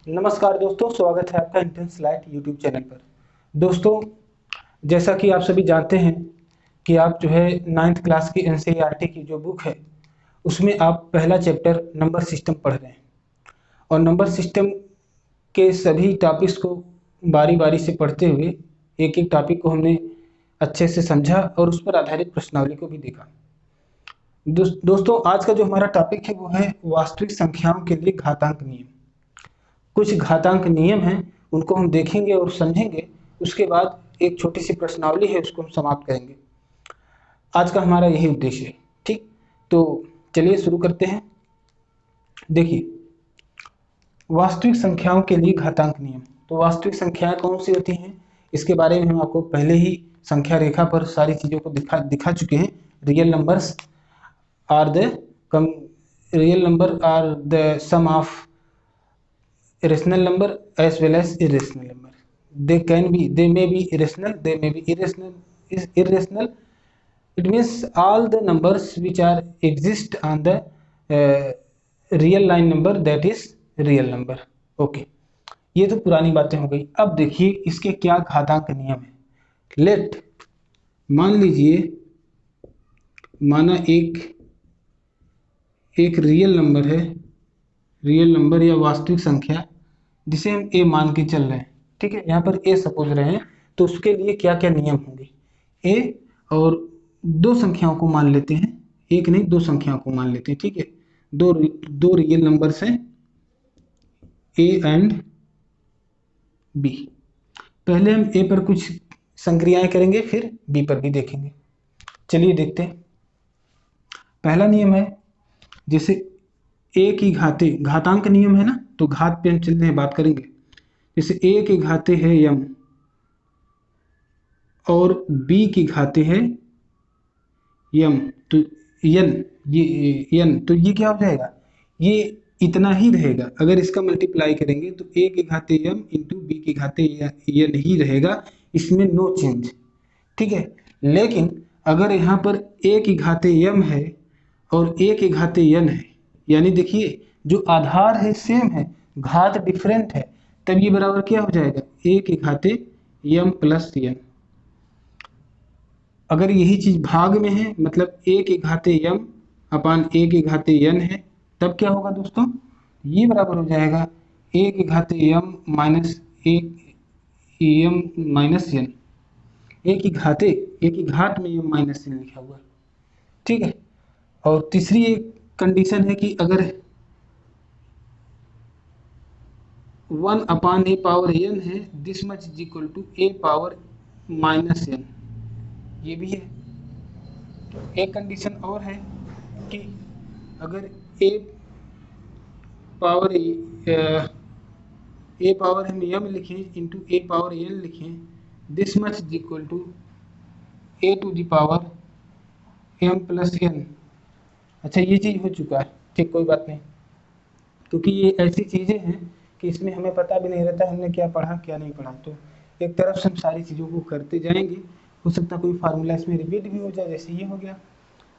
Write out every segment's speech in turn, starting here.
नमस्कार दोस्तों, स्वागत है आपका इंटेंस लाइट यूट्यूब चैनल पर। दोस्तों, जैसा कि आप सभी जानते हैं कि आप जो है 9th क्लास की एनसीईआरटी की जो बुक है उसमें आप पहला चैप्टर नंबर सिस्टम पढ़ रहे हैं और नंबर सिस्टम के सभी टॉपिक्स को बारी बारी से पढ़ते हुए एक एक टॉपिक को हमने अच्छे से समझा और उस पर आधारित प्रश्नावली को भी देखा। दोस्तों, आज का जो हमारा टॉपिक है वो है वास्तविक संख्याओं के लिए घातांक नियम। कुछ घातांक नियम हैं, उनको हम देखेंगे और समझेंगे। उसके बाद एक छोटी सी प्रश्नावली है, उसको हम समाप्त करेंगे। आज का हमारा यही उद्देश्य है। ठीक, तो चलिए शुरू करते हैं। देखिए, वास्तविक संख्याओं के लिए घातांक नियम। तो वास्तविक संख्याएं कौन सी होती हैं, इसके बारे में हम आपको पहले ही संख्या रेखा पर सारी चीज़ों को दिखा चुके हैं। Real numbers are the come real number are the sum of rational number as well as irrational number. They may be irrational, they may be irrational. It means all the numbers which are exist on the uh, real line number, that is real number. Okay, ये तो पुरानी बातें हो गई। अब देखिए इसके क्या घातांक नियम है। लेट, मान लीजिए, माना एक रियल नंबर है, रियल नंबर या वास्तविक संख्या जिसे हम ए मान के चल रहे हैं। ठीक है, यहाँ पर ए सपोज रहे हैं, तो उसके लिए क्या क्या नियम होंगे। ए और दो संख्याओं को मान लेते हैं, एक नहीं दो संख्याओं को मान लेते हैं। ठीक है, दो रियल नंबर्स हैं, ए एंड बी। पहले हम ए पर कुछ संक्रियाएं करेंगे, फिर बी पर भी देखेंगे। चलिए देखते हैं। पहला नियम है, जैसे ए की घाते, घातांक नियम है ना, तो घात पे हम चलते हैं, बात करेंगे। जैसे ए की घाते है यम और बी की घाते है यम, तो तो ये क्या हो जाएगा, ये इतना ही रहेगा। अगर इसका मल्टीप्लाई करेंगे तो ए की घाते यम इंटू बी की घाते यन ही रहेगा, इसमें नो चेंज। ठीक है, लेकिन अगर यहाँ पर ए की घाते यम है और ए की घाते यन है, यानी देखिए जो आधार है सेम है, घात डिफरेंट है, तब ये बराबर क्या हो जाएगा, ए के घाते यम प्लस यन। अगर यही चीज भाग में है, मतलब ए के घाते यम अपान ए के घाते यन है, तब क्या होगा दोस्तों, ये बराबर हो जाएगा ए के घाते यम माइनस ए यम माइनस यन। ए की घात में यम माइनस यन लिखा हुआ है। ठीक है, और तीसरी एक कंडीशन है कि अगर 1 अपान ए पावर एन है, this much is equal to a power minus n, ये भी है। एक कंडीशन और है कि अगर ए पावर हम एम लिखें इंटू ए पावर एन लिखें, this much is equal to a to the power m plus n. अच्छा, ये चीज़ हो चुका है। ठीक, कोई बात नहीं, क्योंकि ये ऐसी चीज़ें हैं कि इसमें हमें पता भी नहीं रहता हमने क्या पढ़ा क्या नहीं पढ़ा। तो एक तरफ से हम सारी चीज़ों को करते जाएंगे, हो सकता कोई फार्मूला इसमें रिपीट भी हो जाए, जैसे ये हो गया,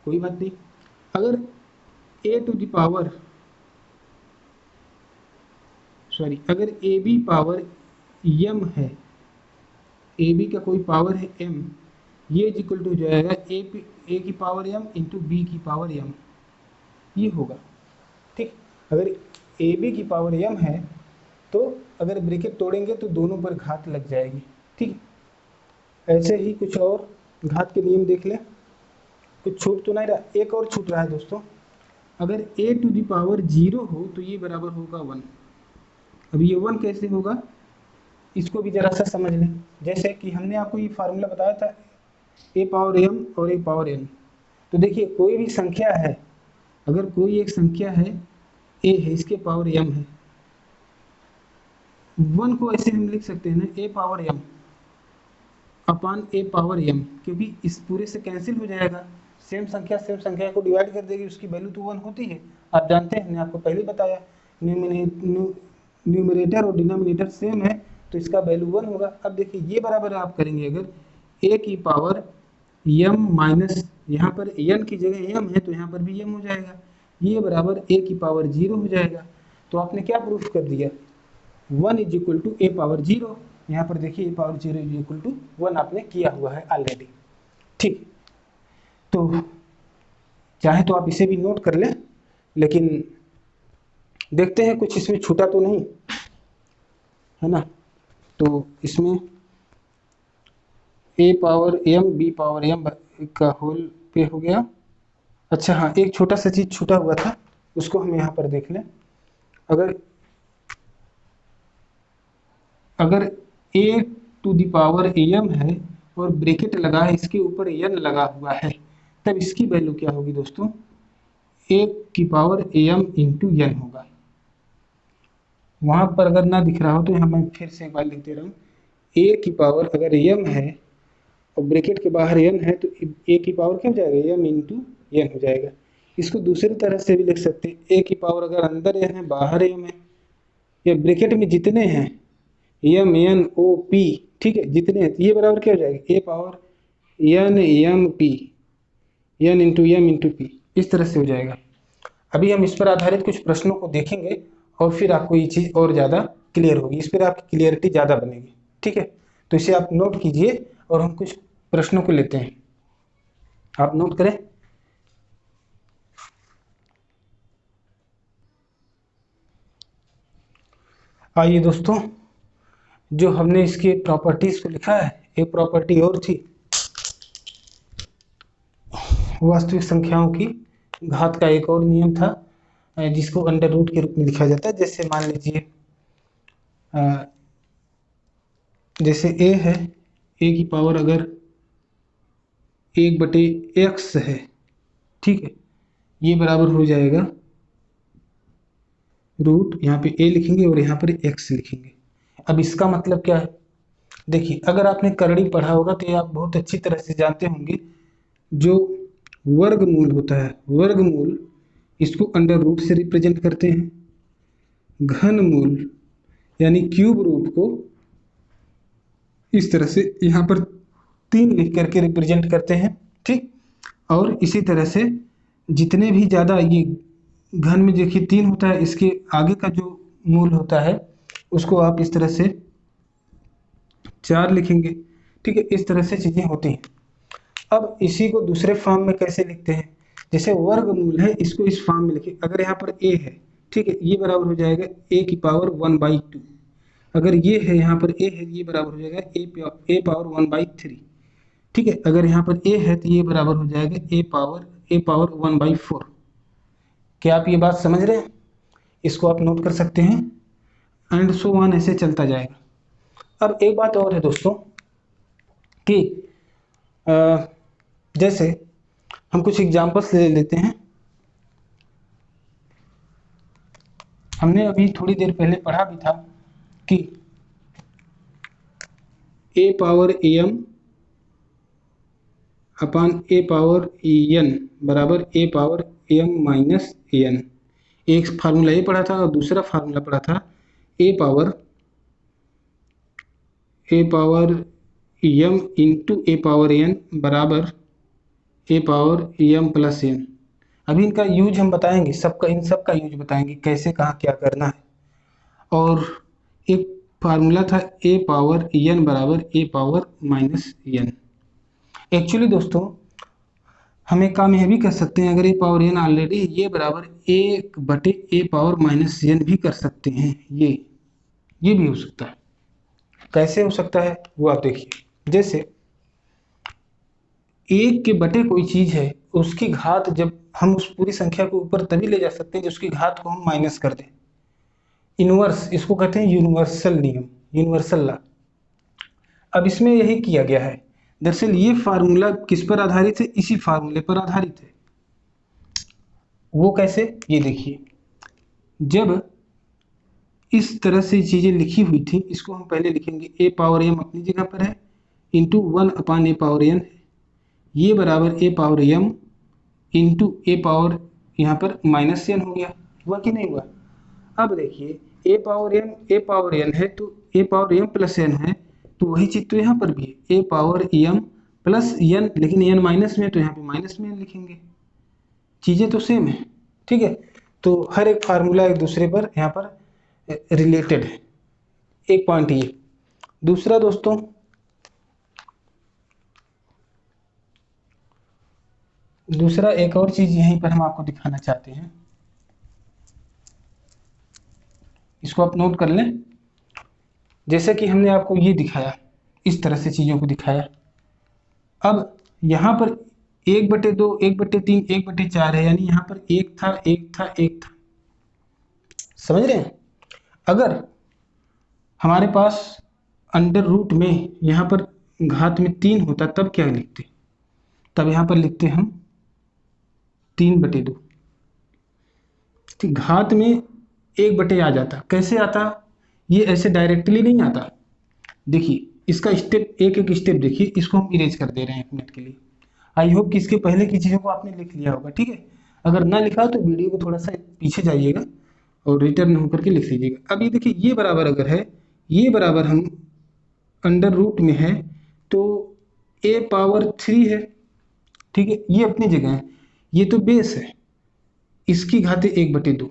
कोई बात नहीं। अगर ए टू द पावर अगर ए बी पावर यम है, ए बी का कोई पावर है एम, ये इक्वल टू जाएगा ए की पावर एम इंटू बी की पावर एम, ये होगा। ठीक, अगर ए बी की पावर एम है तो अगर ब्रैकेट तोड़ेंगे तो दोनों पर घात लग जाएगी। ठीक, ऐसे ही कुछ और घात के नियम देख लें, कुछ छूट तो नहीं रहा। एक और छूट रहा है दोस्तों, अगर ए टू द पावर 0 हो तो ये बराबर होगा 1। अब ये 1 कैसे होगा, इसको भी जरा सा समझ लें। जैसे कि हमने आपको ये फार्मूला बताया था, ए पावर एम और ए पावर एन। तो देखिए कोई भी संख्या है, अगर कोई एक संख्या है ए है, इसके पावर एम है, 1 को ऐसे हम लिख सकते हैं ना, ए power m upon a power M, क्योंकि इस पूरे से कैंसिल हो जाएगा। सेम संख्या को डिवाइड कर देगी, उसकी वैल्यू तो 1 होती है। आप जानते हैं, मैंने आपको पहले बताया, न्यूमरेटर और डिनोमिनेटर सेम है तो इसका वैल्यू 1 होगा। अब देखिए ये बराबर आप करेंगे, अगर ए की पावर यम माइनस, यहाँ पर एन की जगह यम है तो यहाँ पर भी यम हो जाएगा, ये बराबर ए की पावर 0 हो जाएगा। तो आपने क्या प्रूफ कर दिया, 1 is equal to a power 0। यहाँ पर देखिए a power 0 is equal to 1 आपने किया हुआ है ऑलरेडी। ठीक, तो चाहे तो आप इसे भी नोट कर लें, लेकिन देखते हैं कुछ इसमें छूटा तो नहीं है ना। तो इसमें a power m b power m का होल पे हो गया। अच्छा हाँ, एक छोटा सा चीज छूटा हुआ था, उसको हम यहाँ पर देख लें। अगर ए टू द पावर एम है और ब्रैकेट लगा है, इसके ऊपर एन लगा हुआ है, तब इसकी वैल्यू क्या होगी दोस्तों, ए की पावर एम इंटू एन होगा। वहां पर अगर ना दिख रहा हो तो यहाँ मैं फिर से एक बार लिख दे रहा हूँ, ए की पावर अगर एम है और ब्रैकेट के बाहर एन है तो ए की पावर क्या हो जाएगा, एम इंटू एन हो जाएगा। इसको दूसरी तरह से भी लिख सकते हैं, ए की पावर अगर अंदर एन है बाहर एम है, या ब्रैकेट में जितने हैं एम एन ओ पी, ठीक है, जितने हैं, ये बराबर क्या हो जाएगा, a power n m p, n into m into p, इस तरह से हो जाएगा। अभी हम इस पर आधारित कुछ प्रश्नों को देखेंगे और फिर आपको ये चीज़ और ज़्यादा क्लियर होगी, इस पर आपकी क्लियरिटी ज़्यादा बनेगी। ठीक है, तो इसे आप नोट कीजिए और हम कुछ प्रश्नों को लेते हैं। आप नोट करें। आइए दोस्तों, जो हमने इसके प्रॉपर्टीज को लिखा है, एक प्रॉपर्टी और थी, वास्तविक संख्याओं की घात का एक और नियम था जिसको अंडर रूट के रूप में लिखा जाता है। जैसे मान लीजिए जैसे a है, a की पावर अगर 1/x है, ठीक है, ये बराबर हो जाएगा रूट, यहाँ पे a लिखेंगे और यहाँ पर x लिखेंगे। अब इसका मतलब क्या है, देखिए अगर आपने करड़ी पढ़ा होगा तो ये आप बहुत अच्छी तरह से जानते होंगे, जो वर्गमूल होता है, वर्गमूल इसको अंडर रूट से रिप्रेजेंट करते हैं, घनमूल यानी क्यूब रूट को इस तरह से यहाँ पर 3 लिख करके रिप्रेजेंट करते हैं। ठीक, और इसी तरह से जितने भी ज़्यादा ये घन में देखिए 3 होता है, इसके आगे का जो मूल होता है उसको आप इस तरह से 4 लिखेंगे। ठीक है, इस तरह से चीज़ें होती हैं। अब इसी को दूसरे फॉर्म में कैसे लिखते हैं, जैसे वर्गमूल है, इसको इस फॉर्म में लिखिए। अगर यहाँ पर a है, ठीक है, ये बराबर हो जाएगा a की पावर 1/2। अगर ये है, यहाँ पर a है, ये बराबर हो जाएगा a पावर 1/3। ठीक है, अगर यहाँ पर a है तो ये बराबर हो जाएगा a पावर 1/4। क्या आप ये बात समझ रहे हैं? इसको आप नोट कर सकते हैं, एंड सो ऑन ऐसे चलता जाएगा। अब एक बात और है दोस्तों कि जैसे हम कुछ एग्जांपल्स ले लेते हैं। हमने अभी थोड़ी देर पहले पढ़ा भी था कि a power m upon a power n बराबर a power m minus n. एक फार्मूला ये पढ़ा था और दूसरा फार्मूला पढ़ा था a power m into a power n बराबर a power m plus n. अभी इनका यूज हम बताएंगे, इन सब का यूज बताएंगे, कैसे कहाँ क्या करना है। और एक फार्मूला था a पावर एन बराबर a power minus n. Actually दोस्तों हम एक काम यह भी कर सकते हैं, अगर a पावर एन ऑलरेडी ये बराबर 1/a पावर माइनस एन भी कर सकते हैं, ये भी हो सकता है। कैसे हो सकता है वो आप देखिए। जैसे 1 के बटे कोई चीज है, उसकी घात जब हम उस पूरी संख्या को ऊपर तभी ले जा सकते हैं जब उसकी घात को हम माइनस कर दें। इनवर्स, इसको कहते हैं यूनिवर्सल नियम, यूनिवर्सल लॉ। अब इसमें यही किया गया है। दरअसल ये फार्मूला किस पर आधारित है, इसी फार्मूले पर आधारित है। वो कैसे, ये देखिए, जब इस तरह से चीजें लिखी हुई थी, इसको हम पहले लिखेंगे a पावर m अपनी जगह पर है इंटू 1/a पावर n है, ये बराबर a power m into a power यहाँ पर माइनस n हो गया। हुआ कि नहीं हुआ? अब देखिए a पावर n है तो a power m plus n है, तो वही चीज तो यहाँ पर भी है, a power m plus n, लेकिन n माइनस में, तो यहाँ पे माइनस में n लिखेंगे। चीजें तो सेम है। ठीक है, तो हर एक फार्मूला एक दूसरे पर यहाँ पर रिलेटेड है। एक पॉइंट ये। दूसरा दोस्तों, दूसरा एक और चीज यहीं पर हम आपको दिखाना चाहते हैं, इसको आप नोट कर लें। जैसे कि हमने आपको ये दिखाया, इस तरह से चीजों को दिखाया। अब यहाँ पर 1/2, 1/3, 1/4 है, यानी यहाँ पर एक था, एक था, एक था। समझ रहे हैं? अगर हमारे पास अंडर रूट में यहाँ पर घात में 3 होता तब क्या लिखते? तब यहाँ पर लिखते हम 3/2। ठीक, घात में 1/, आ जाता। कैसे आता? ये ऐसे डायरेक्टली नहीं आता। देखिए इसका स्टेप, एक एक स्टेप देखिए। इसको हम इरेज कर दे रहे हैं 1 मिनट के लिए। आई होप कि इसके पहले की चीज़ों को आपने लिख लिया होगा। ठीक है, अगर ना लिखा तो वीडियो को थोड़ा सा पीछे जाइएगा और रिटर्न होकर के लिख लीजिएगा। अब ये देखिए, ये बराबर अगर है, ये बराबर हम अंडर रूट में है तो a⁻3 है। ठीक है, ये अपनी जगह है, ये तो बेस है, इसकी घाते 1/2।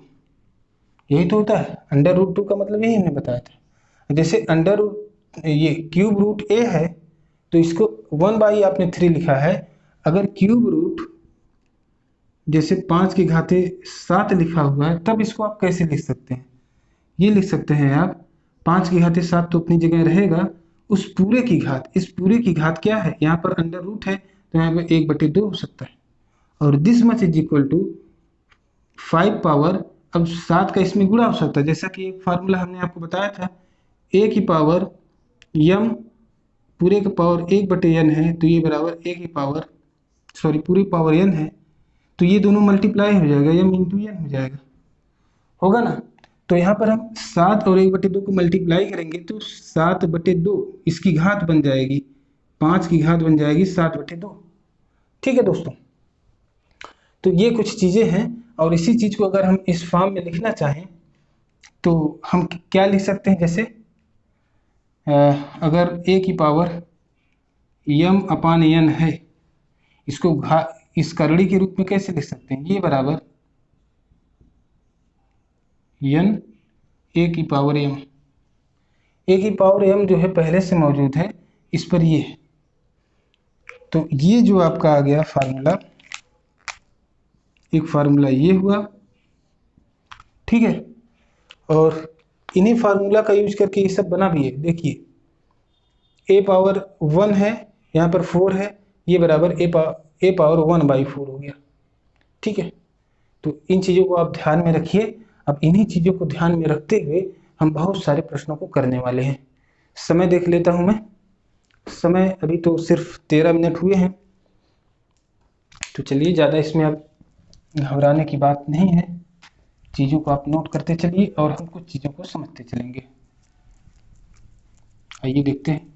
यही तो होता है अंडर रूट 2 का मतलब, यही हमने बताया था। जैसे अंडर रूट, ये क्यूब रूट a है तो इसको 1/3 लिखा है। अगर क्यूब रूट जैसे 5 की घाते 7 लिखा हुआ है, तब इसको आप कैसे लिख सकते हैं? ये लिख सकते हैं आप, 5 की घाते 7 तो अपनी जगह रहेगा, उस पूरे की घात, इस पूरे की घात क्या है? यहाँ पर अंडर रूट है तो यहाँ पर 1/2 हो सकता है। और this much is equal to 5 power, अब 7 का इसमें गुणा हो सकता है, जैसा कि एक फार्मूला हमने आपको बताया था, a की पावर m पूरे का पावर 1/n है, तो ये बराबर a की पावर, सॉरी पूरी पावर n है, तो ये दोनों मल्टीप्लाई हो जाएगा, m इंटू n हो जाएगा, होगा ना। तो यहाँ पर हम 7 और 1/2 को मल्टीप्लाई करेंगे तो 7/2 इसकी घात बन जाएगी, 5 की घात बन जाएगी 7/2। ठीक है दोस्तों, तो ये कुछ चीज़ें हैं। और इसी चीज़ को अगर हम इस फॉर्म में लिखना चाहें तो हम क्या लिख सकते हैं? जैसे अगर a की पावर m/n है, इसको इस करड़ी के रूप में कैसे लिख सकते हैं? ये बराबर n a की पावर m। a की पावर m जो है पहले से मौजूद है, इस पर ये है, तो ये जो आपका आ गया फार्मूला, एक फार्मूला ये हुआ। ठीक है, और इन्हीं फार्मूला का यूज करके ये सब बना भी है। देखिए a पावर 1 है, यहाँ पर 4 है, ये बराबर a पावर 1/4 हो गया। ठीक है, तो इन चीज़ों को आप ध्यान में रखिए। अब इन्हीं चीज़ों को ध्यान में रखते हुए हम बहुत सारे प्रश्नों को करने वाले हैं। समय देख लेता हूँ मैं, समय अभी तो सिर्फ 13 मिनट हुए हैं, तो चलिए ज़्यादा इसमें अब घबराने की बात नहीं है। चीज़ों को आप नोट करते चलिए और हम कुछ चीज़ों को समझते चलेंगे। आइए देखते हैं।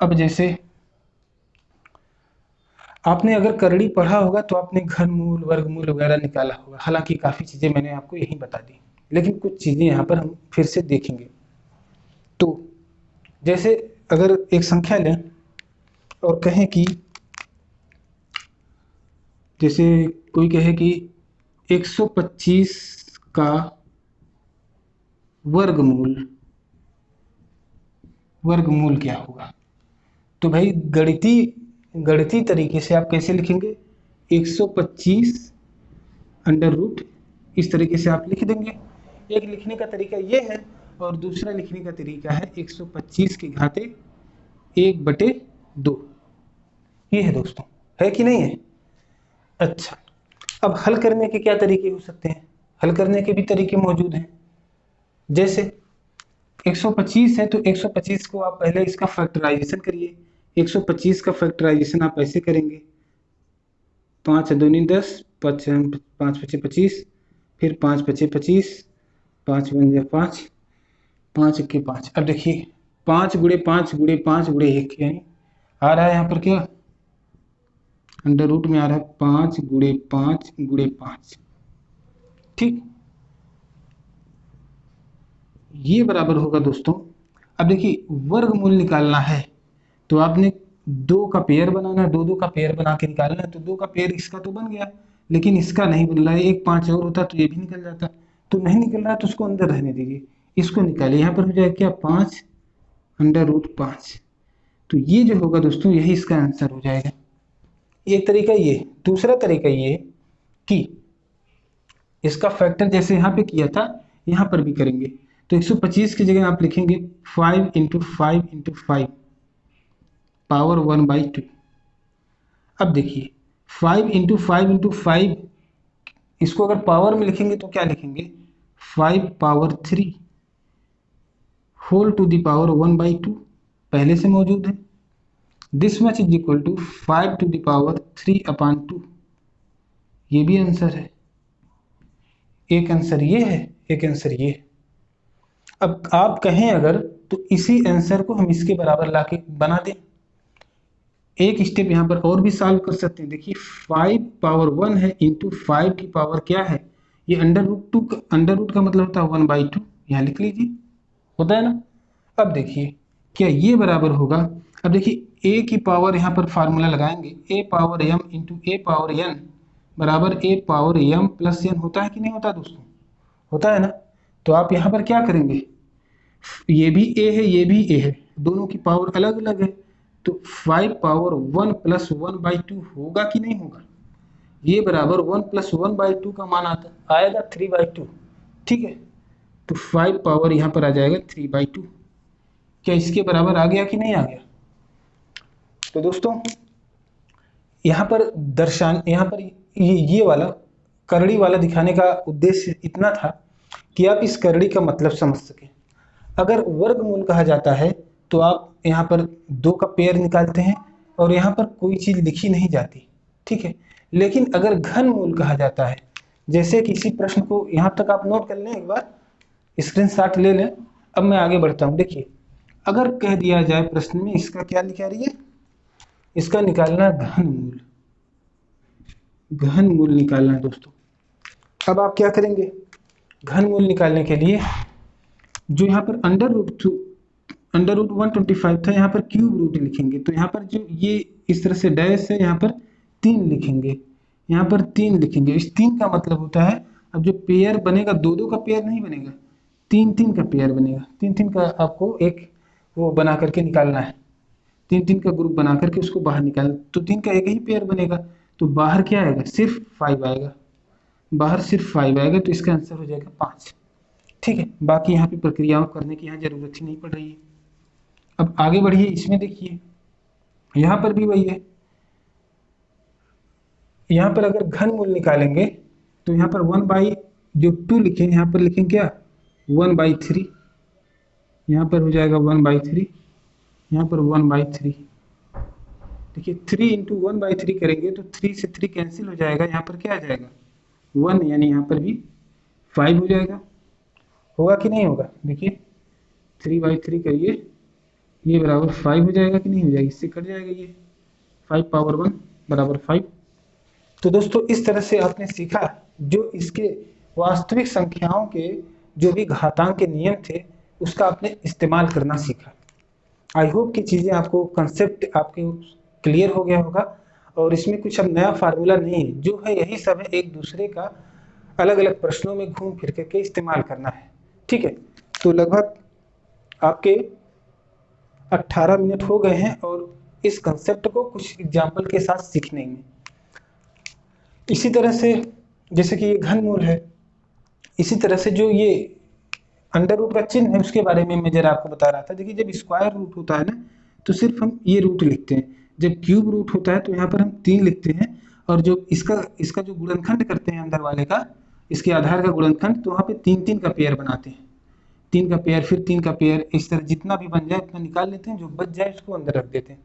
अब जैसे आपने अगर करड़ी पढ़ा होगा तो आपने घनमूल, वर्गमूल वगैरह निकाला होगा। हालांकि काफ़ी चीज़ें मैंने आपको यही बता दी, लेकिन कुछ चीज़ें यहाँ पर हम फिर से देखेंगे। तो जैसे अगर एक संख्या लें और कहें कि, जैसे कोई कहे कि 125 का वर्गमूल क्या होगा, तो भाई गणितीय तरीके से आप कैसे लिखेंगे? 125 अंडर रूट, इस तरीके से आप लिख देंगे। एक लिखने का तरीका ये है और दूसरा लिखने का तरीका है 125 की घाते 1/2। ये है दोस्तों, है कि नहीं है? अच्छा, अब हल करने के क्या तरीके हो सकते हैं? हल करने के भी तरीके मौजूद हैं। जैसे 125 है तो 125 को आप पहले इसका फैक्टराइजेशन करिए। 125 का फैक्टराइजेशन आप ऐसे करेंगे, 5 दूनी 10, 5 5 25, फिर 5 5 25, 5 1 5, 5 1 5। अब देखिए 5 गुणे 5 गुणे 5 गुणे 1, यानी आ रहा है यहाँ पर क्या? अंडर रूट में आ रहा है 5 गुणे 5 गुणे 5। ठीक, ये बराबर होगा दोस्तों। अब देखिए वर्गमूल निकालना है तो आपने 2 का पेयर बनाना है, 2 का पेयर बना के निकालना है। तो 2 का पेयर इसका तो बन गया, लेकिन इसका नहीं बन रहा है। एक 5 और होता तो ये भी निकल जाता, तो नहीं निकल रहा तो उसको अंदर रहने दीजिए। इसको निकालिए, यहाँ पर हो जाएगा क्या 5 √5। तो ये जो होगा दोस्तों यही इसका आंसर हो जाएगा। एक तरीका ये। दूसरा तरीका ये कि इसका फैक्टर जैसे यहाँ पे किया था यहाँ पर भी करेंगे। तो 125 की जगह आप लिखेंगे 5 × 5 × 5 पावर 1/2। अब देखिए 5 × 5 × 5, इसको अगर पावर में लिखेंगे तो क्या लिखेंगे 5 power 3 whole to the power 1/2 पहले से मौजूद है। This much is equal to 5 to the power 3/2। ये भी आंसर है। एक आंसर ये है, एक आंसर ये है। अब आप कहें अगर तो इसी आंसर को हम इसके बराबर लाके बना दें। एक स्टेप यहाँ पर और भी सॉल्व कर सकते हैं। देखिए 5 पावर 1 है इंटू 5 की पावर क्या है, ये √2 अंडर रूट का मतलब होता है 1/2, यहाँ लिख लीजिए, होता है ना। अब देखिए क्या ये बराबर होगा, अब देखिए a की पावर यहाँ पर फार्मूला लगाएंगे, a power m into a power n बराबर a power m plus n होता है कि नहीं होता दोस्तों, होता है ना। तो आप यहाँ पर क्या करेंगे, ये भी a है ये भी a है, दोनों की पावर अलग अलग है, तो 5 पावर 1 प्लस 1/2 होगा कि नहीं होगा, ये बराबर 1 प्लस 1/2 का मान आता आएगा 3/2, ठीक है। तो 5 पावर यहाँ पर आ जाएगा 3/2। क्या इसके बराबर आ गया कि नहीं आ गया। तो दोस्तों यहाँ पर यहाँ पर ये वाला करड़ी वाला दिखाने का उद्देश्य इतना था कि आप इस करड़ी का मतलब समझ सकें। अगर वर्गमूल कहा जाता है तो आप यहाँ पर 2 का पेयर निकालते हैं और यहाँ पर कोई चीज़ लिखी नहीं जाती, ठीक है। लेकिन अगर घनमूल कहा जाता है, जैसे किसी प्रश्न को यहाँ तक आप नोट कर लें, एक बार स्क्रीनशॉट ले लें। अब मैं आगे बढ़ता हूँ। देखिए अगर कह दिया जाए प्रश्न में इसका क्या लिखा रही है, इसका निकालना घनमूल, घनमूल निकालना है दोस्तों। अब आप क्या करेंगे, घनमूल निकालने के लिए जो यहाँ पर अंडर रूट 125 था, यहाँ पर क्यूब रूट लिखेंगे। तो यहाँ पर जो ये इस तरह से डैश है, यहाँ पर 3 लिखेंगे, यहाँ पर 3 लिखेंगे। इस 3 का मतलब होता है, अब जो पेयर बनेगा 2-2 का पेयर नहीं बनेगा, 3-3 का पेयर बनेगा। 3-3 का आपको एक वो बना करके निकालना है, 3-3 का ग्रुप बना करके उसको बाहर निकालना। तो 3 का एक ही पेयर बनेगा, तो बाहर क्या आएगा, सिर्फ 5 आएगा, बाहर सिर्फ 5 आएगा। तो इसका आंसर हो जाएगा 5, ठीक है। बाकी यहाँ पे प्रक्रियाओं करने की यहाँ जरूरत ही नहीं पड़ रही है। अब आगे बढ़िए, इसमें देखिए यहाँ पर भी वही है। यहाँ पर अगर घनमूल निकालेंगे तो यहाँ पर 1/2 लिखें, यहाँ पर लिखें क्या 1/3, यहाँ पर हो जाएगा 1/3, यहाँ पर 1/3। देखिए 3 × 1/3 करेंगे तो 3 से 3 कैंसिल हो जाएगा, यहाँ पर क्या आ जाएगा 1, यानी यहाँ पर भी 5 हो जाएगा। होगा कि नहीं होगा, देखिए 3/3 करिए, ये बराबर 5 हो जाएगा कि नहीं हो जाएगा, इससे कट जाएगा ये 5 पावर 1 बराबर 5। तो दोस्तों इस तरह से आपने सीखा जो इसके वास्तविक संख्याओं के जो भी घातांक के नियम थे उसका आपने इस्तेमाल करना सीखा। आई होप कि चीज़ें आपको कंसेप्ट आपके क्लियर हो गया होगा और इसमें कुछ अब नया फार्मूला नहीं है, जो है यही सब है, एक दूसरे का अलग अलग प्रश्नों में घूम फिर करके इस्तेमाल करना है, ठीक है। तो लगभग आपके 18 मिनट हो गए हैं और इस कंसेप्ट को कुछ एग्जाम्पल के साथ सीखने में। इसी तरह से जैसे कि ये घनमूल है, इसी तरह से जो ये अंडर रूट का चिन्ह है उसके बारे में मैं जरा आपको बता रहा था। देखिए जब स्क्वायर रूट होता है ना तो सिर्फ हम ये रूट लिखते हैं, जब क्यूब रूट होता है तो यहाँ पर हम 3 लिखते हैं, और जो इसका जो गुणनखंड करते हैं अंदर वाले का, इसके आधार का गुणनखंड, तो वहाँ पे 3-3 का पेयर बनाते हैं, 3 का पेयर फिर 3 का पेयर, इस तरह जितना भी बन जाए उतना निकाल लेते हैं, जो बच जाए उसको अंदर रख देते हैं।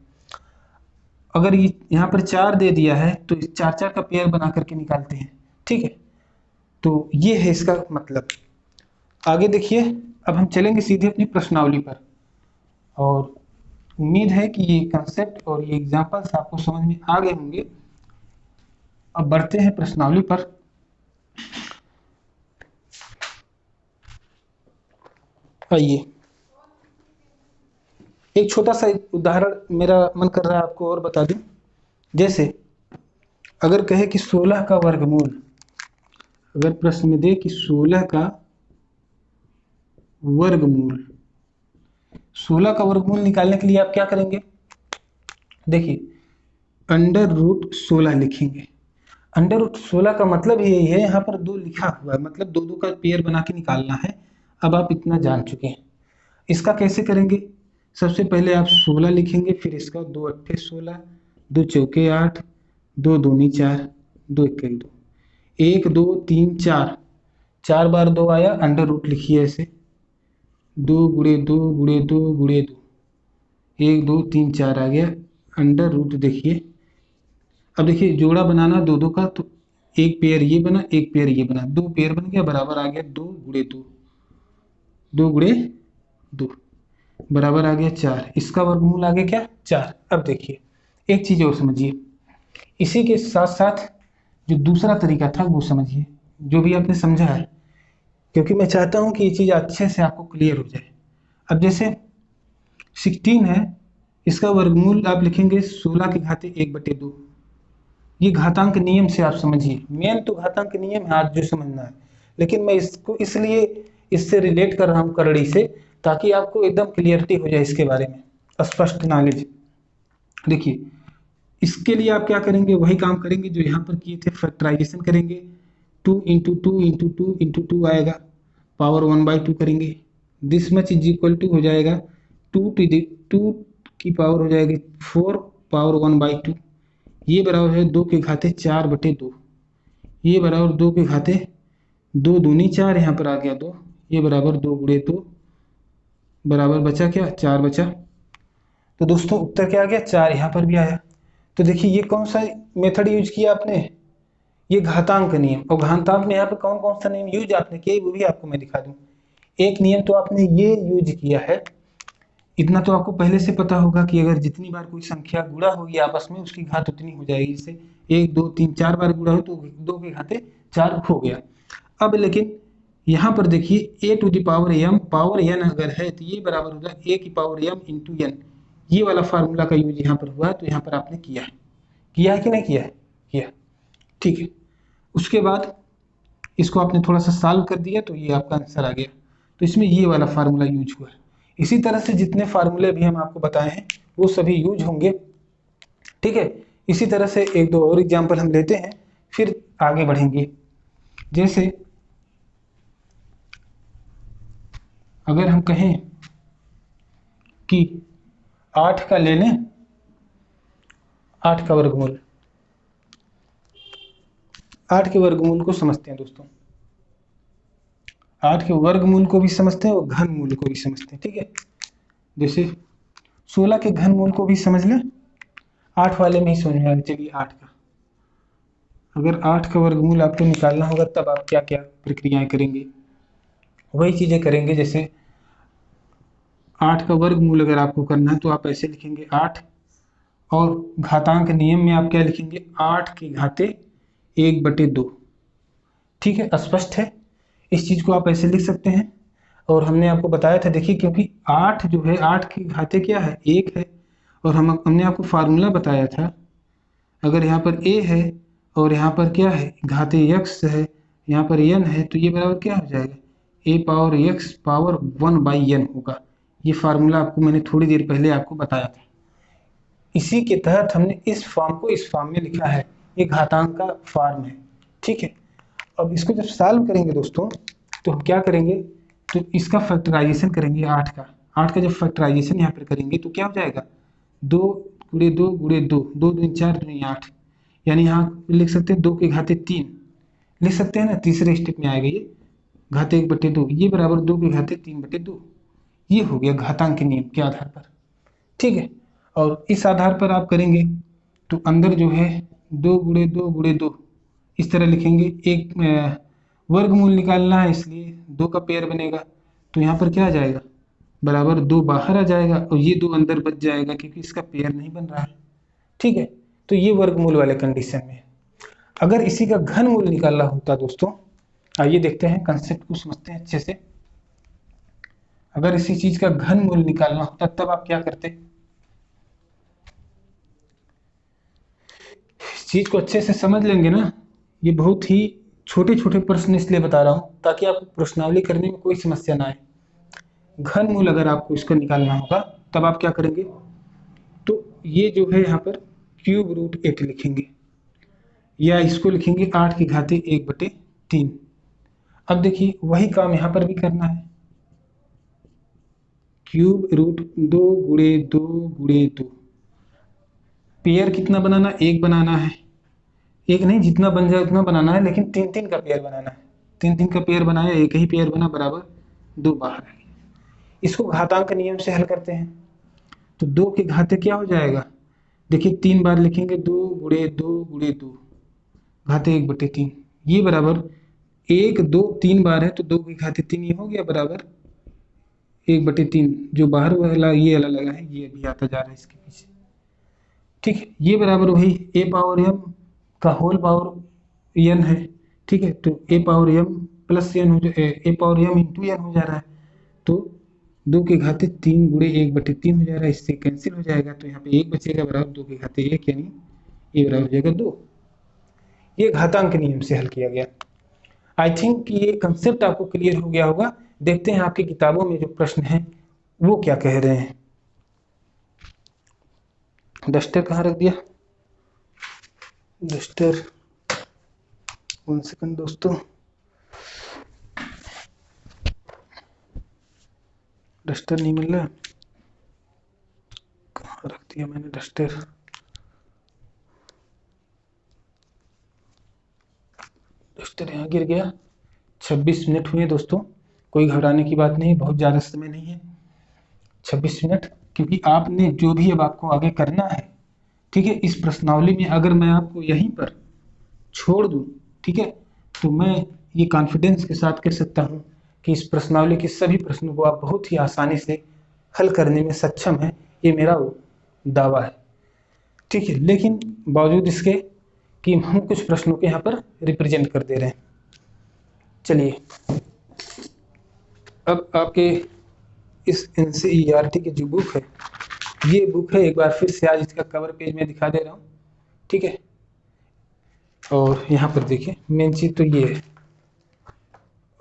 अगर ये यहाँ पर 4 दे दिया है तो 4-4 का पेयर बना करके निकालते हैं, ठीक है। तो ये है इसका मतलब। आगे देखिए, अब हम चलेंगे सीधे अपनी प्रश्नावली पर, और उम्मीद है कि ये कंसेप्ट और ये एग्जांपल्स आपको समझ में आ गए होंगे। अब बढ़ते हैं प्रश्नावली पर। आइए एक छोटा सा उदाहरण मेरा मन कर रहा है आपको और बता दूं। जैसे अगर कहे कि 16 का वर्गमूल, अगर प्रश्न में दे कि 16 का वर्गमूल। 16 का वर्गमूल निकालने के लिए आप क्या करेंगे, देखिए अंडर रूट 16 लिखेंगे। अंडर रूट 16 का मतलब यही है, यहाँ पर 2 लिखा हुआ है, मतलब दो दो का पेयर बना के निकालना है। अब आप इतना जान चुके हैं। इसका कैसे करेंगे, सबसे पहले आप 16 लिखेंगे, फिर इसका 2 अट्ठे 16, 2 चौके 8, 2 दूनी 4, 2 इक्के 2, 1 2 3 4, 4 बार 2 आया, अंडर रूट लिखिए ऐसे, 2 गुणे 2 गुणे 2 गुणे 2, 1 2 3 4 आ गया, अंडर रूट देखिए। अब देखिए जोड़ा बनाना दो दो का, तो एक पेयर ये बना, एक पेयर ये बना, 2 पेयर बन गया, बराबर आ गया 2 गुणे 2, 2 गुणे 2 बराबर आ गया 4। इसका वर्गमूल आ गया क्या, 4। अब देखिए एक चीज और समझिए, इसी के साथ साथ जो दूसरा तरीका था वो समझिए, जो भी आपने समझा है, क्योंकि मैं चाहता हूं कि ये चीज अच्छे से आपको क्लियर हो जाए। अब जैसे 16 है, इसका वर्गमूल आप लिखेंगे 16 के घाते 1/2। ये घातांक नियम से आप समझिए, मेन तो घातांक नियम है आज जो समझना है, लेकिन मैं इसको इसलिए इससे रिलेट कर रहा हूँ करड़ी से, ताकि आपको एकदम क्लियरिटी हो जाए इसके बारे में, स्पष्ट नॉलेज। देखिए इसके लिए आप क्या करेंगे, वही काम करेंगे जो यहाँ पर किए थे, फैक्टराइजेशन करेंगे। 2 इंटू 2 इंटू 2 इंटू 2 आएगा, पावर 1/2 करेंगे, this much is equal to हो जाएगा 2 की पावर हो जाएगी 4 पावर 1/2, ये बराबर है 2 के घाते 4/2, ये बराबर 2 के घाते 2 दूनी 4, यहाँ पर आ गया 2, ये बराबर 2 गुणे 2, बराबर बचा क्या, 4 बचा। तो दोस्तों उत्तर क्या आ गया, 4 यहाँ पर भी आया। तो देखिए ये कौन सा मेथड यूज किया आपने, ये घातांक नियम। और घातांक में यहाँ पे कौन कौन सा नियम यूज आपने किया वो भी आपको मैं दिखा दूं। एक नियम तो आपने ये यूज किया है, इतना तो आपको पहले से पता होगा कि अगर जितनी बार कोई संख्या गुणा होगी आपस में, उसकी घात उतनी हो जाएगी। जैसे 1 2 3 4 बार गुणा हो तो 2 के घाते 4 हो गया। अब लेकिन यहाँ पर देखिए a to the power m power n अगर है तो ये बराबर होगा a की पावर m इंटू n, ये वाला फार्मूला का यूज यहाँ पर हुआ है। तो यहाँ पर आपने किया है, किया है कि नहीं किया है, किया। ठीक है, उसके बाद इसको आपने थोड़ा सा सॉल्व कर दिया तो ये आपका आंसर आ गया। तो इसमें ये वाला फार्मूला यूज हुआ है। इसी तरह से जितने फार्मूले अभी हम आपको बताए हैं वो सभी यूज होंगे। ठीक है, इसी तरह से एक दो और एग्जांपल हम लेते हैं, फिर आगे बढ़ेंगे। जैसे अगर हम कहें कि 8 का ले लें, 8 का वर्गमूल, 8 के वर्गमूल को समझते हैं दोस्तों, 8 के वर्गमूल को भी समझते हैं और घनमूल को भी समझते हैं। ठीक है, जैसे 16 के घनमूल को भी समझ लें, 8 वाले में ही समझ में आ गया। चलिए 8 का, अगर 8 का वर्गमूल आपको निकालना होगा तब आप क्या क्या प्रक्रियाएं करेंगे, वही चीजें करेंगे। जैसे 8 का वर्गमूल अगर आपको करना है तो आप ऐसे लिखेंगे 8, और घातांक नियम में आप क्या लिखेंगे, 8 के घाते 1/2। ठीक है, स्पष्ट है, इस चीज को आप ऐसे लिख सकते हैं। और हमने आपको बताया था, देखिए क्योंकि 8 जो है 8 के घाते क्या है, 1 है, और हमने आपको फार्मूला बताया था, अगर यहाँ पर a है और यहाँ पर क्या है घाते x है, यहाँ पर n है, तो ये बराबर क्या हो जाएगा, a power x power 1/n होगा। ये फार्मूला आपको मैंने थोड़ी देर पहले आपको बताया था। इसी के तहत हमने इस फॉर्म को इस फॉर्म में लिखा है, ये घातांक का फॉर्म है। ठीक है, अब इसको जब सॉल्व करेंगे दोस्तों तो हम क्या करेंगे, तो इसका फैक्टराइजेशन करेंगे 8 का जब फैक्टराइजेशन यहाँ पर करेंगे तो क्या हो जाएगा, 2 गुणे 2 गुणे 2, 2 दूनी 4 दूनी 8, यानी यहाँ लिख सकते हैं 2 के घाते 3 लिख सकते हैं ना, तीसरे स्टेप में आएगा ये घाते 1/2, ये बराबर 2 के घाते 3/2। ये हो गया घातांक के नियम के आधार पर। ठीक है, और इस आधार पर आप करेंगे तो अंदर जो है 2 गुणे 2 गुणे 2 इस तरह लिखेंगे। एक वर्गमूल निकालना है इसलिए 2 का पेयर बनेगा, तो यहाँ पर क्या आ जाएगा, बराबर 2 बाहर आ जाएगा और ये 2 अंदर बच जाएगा क्योंकि इसका पेयर नहीं बन रहा है। ठीक है, तो ये वर्गमूल वाले कंडीशन में। अगर इसी का घनमूल निकालना होता दोस्तों, आइए देखते हैं, कंसेप्ट को समझते हैं अच्छे से। अगर इसी चीज का घनमूल निकालना होता तब आप क्या करते, इस चीज को अच्छे से समझ लेंगे ना। ये बहुत ही छोटे छोटे प्रश्न इसलिए बता रहा हूं ताकि आपको प्रश्नावली करने में कोई समस्या ना आए। घनमूल अगर आपको इसका निकालना होगा तब आप क्या करेंगे, तो ये जो है यहाँ पर क्यूब रूट 8 लिखेंगे, या इसको लिखेंगे 8⁻1/3। अब देखिए वही काम यहाँ पर भी करना है, क्यूब रूट 2 × 2 × 2। पेयर कितना बनाना, एक बनाना है, एक नहीं जितना बन जाए उतना बनाना है, लेकिन 3 3 का पेयर बनाना है। 3 3 का पेयर बनाया, एक ही पेयर बना, बराबर 2 बाहर है। इसको घातांक नियम से हल करते हैं, तो 2 के घाते क्या हो जाएगा, देखिए 3 बार लिखेंगे, 2 × 2 × 2 घाते 1/3, ये बराबर 1 2 3 बार है, तो 2 के घाते 3 ये हो गया बराबर 1/3। जो बाहर वाला ये वाला लगा है ये अभी आता जा रहा है इसके पीछे, ठीक है। ये बराबर वही a पावर m का होल पावर n है, ठीक है। तो a power m plus n हो जाए, a power m into n हो जा रहा है, तो 2 के घाते 3 × 1/3 हो जा रहा है, इससे कैंसिल हो जाएगा, तो यहाँ पे 1 बचेगा बराबर 2 के घाते 1, यानी ये बराबर हो जाएगा 2। ये घातांक नियम से हल किया गया। आई थिंक कि ये कंसेप्ट आपको क्लियर हो गया होगा। देखते हैं आपकी किताबों में जो प्रश्न है वो क्या कह रहे हैं। डस्टर कहाँ रख दिया, डस्टर, 1 सेकंड दोस्तों, डस्टर नहीं मिल रहा, कहाँ रख दिया मैंने डस्टर। डस्टर यहाँ गिर गया। 26 मिनट हुए दोस्तों, कोई घबराने की बात नहीं, बहुत ज़्यादा समय नहीं है 26 मिनट, क्योंकि आपने जो भी अब आपको आगे करना है, ठीक है, इस प्रश्नावली में अगर मैं आपको यहीं पर छोड़ दूं, ठीक है, तो मैं ये कॉन्फिडेंस के साथ कह सकता हूं कि इस प्रश्नावली के सभी प्रश्नों को आप बहुत ही आसानी से हल करने में सक्षम हैं, ये मेरा दावा है, ठीक है। लेकिन बावजूद इसके कि हम कुछ प्रश्नों के यहाँ पर रिप्रेजेंट कर दे रहे हैं। चलिए अब आपके इस एनसीईआरटी की जो बुक है, ये बुक है, एक बार फिर से आज इसका कवर पेज में दिखा दे रहा हूँ, ठीक है। और यहाँ पर देखिए मेन चीज़ तो ये है,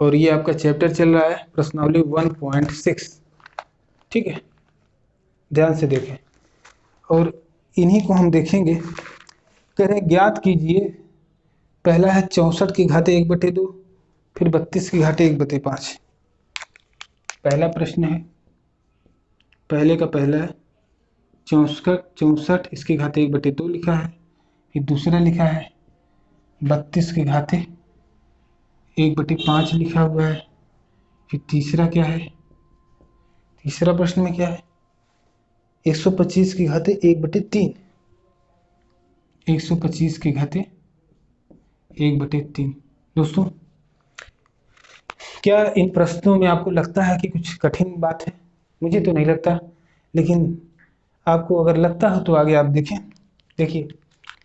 और ये आपका चैप्टर चल रहा है प्रश्नावली 1.6, ठीक है, ध्यान से देखें। और इन्हीं को हम देखेंगे। कह रहे ज्ञात कीजिए, पहला है 64 के घाते 1/2, फिर 32 के घाते 1/5। पहला प्रश्न है, पहले का पहला है 64 इसके घाते 1/2 लिखा है, फिर दूसरा लिखा है 32 के घाते 1/5 लिखा हुआ है, फिर तीसरा क्या है, तीसरा प्रश्न में क्या है 125 के घाते 1/3, 125 के घाते 1/3। दोस्तों क्या इन प्रश्नों में आपको लगता है कि कुछ कठिन बात है? मुझे तो नहीं लगता, लेकिन आपको अगर लगता हो तो आगे आप देखें। देखिए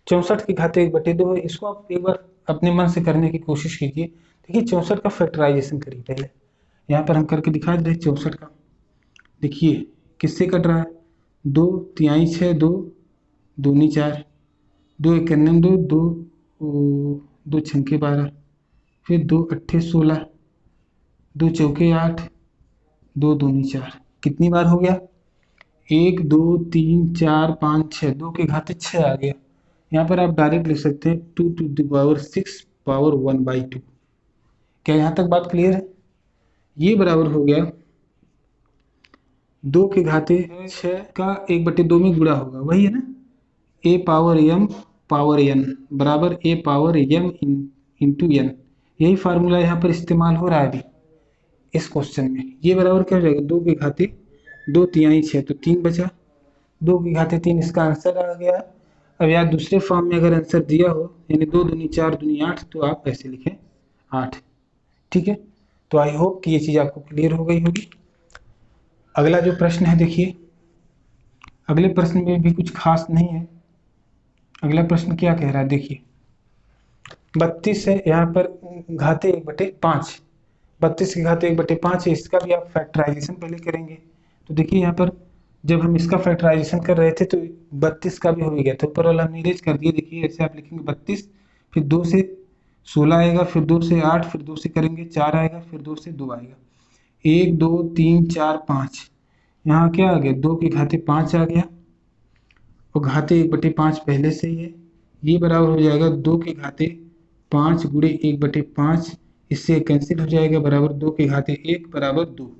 64 के घाते 1/2 है, इसको आप एक बार अपने मन से करने की कोशिश कीजिए। देखिए 64 का फैक्टराइजेशन करिए पहले, यहाँ पर हम करके दिखा दे 64 का। देखिए किससे कट रहा है, 2 तिहाई 6, 2 दूनी 4, 2 एके 2, 2 छंके 12, फिर 2 अट्ठे 16, 2 चौके 8, 2 दूनी 4। कितनी बार हो गया, 1 2 3 4 5 6, 2 के घाते 6 आ गया। यहाँ पर आप डायरेक्ट लिख सकते हैं 2 to the power 6 पावर 1/2। क्या यहाँ तक बात क्लियर है? ये बराबर हो गया 2 के घाते 6 का 1/2 में गुणा होगा, वही है ना, a power m power n बराबर a power m into n। यही फार्मूला यहाँ पर इस्तेमाल हो रहा है अभी इस क्वेश्चन में। ये बराबर क्या हो जाएगा, 2 के घाते 2 तिहाई 6, तो 3 बचा, 2 के घाते 3 इसका आंसर आ गया। अब यार दूसरे फॉर्म में अगर आंसर दिया हो, यानी 2 दूनी 4 दूनी 8, तो आप ऐसे लिखें 8, ठीक है। तो आई होप कि ये चीज़ आपको क्लियर हो गई होगी। अगला जो प्रश्न है, देखिए अगले प्रश्न में भी कुछ खास नहीं है। अगला प्रश्न क्या कह रहा है, देखिए 32 है, यहाँ पर घाते 1/5, 32 के घाते 1/5 है, इसका भी आप फैक्टराइजेशन पहले करेंगे। तो देखिए यहाँ पर जब हम इसका फैक्टराइजेशन कर रहे थे तो 32 का भी हो गया था, ऊपर वाला हम इरेज कर दिए। देखिए ऐसे आप लिखेंगे 32, फिर 2 से 16 आएगा, फिर 2 से 8, फिर 2 से करेंगे 4 आएगा, फिर 2 से 2 आएगा। 1 2 3 4 5, यहाँ क्या आ गया 2 की घाते 5 आ गया, और घाते 1/5 पहले से ही है, ये बराबर हो जाएगा 2 की घाते 5 गुणे 1/5, इससे कैंसिल हो जाएगा, बराबर 2 की घाते 1 बराबर 2।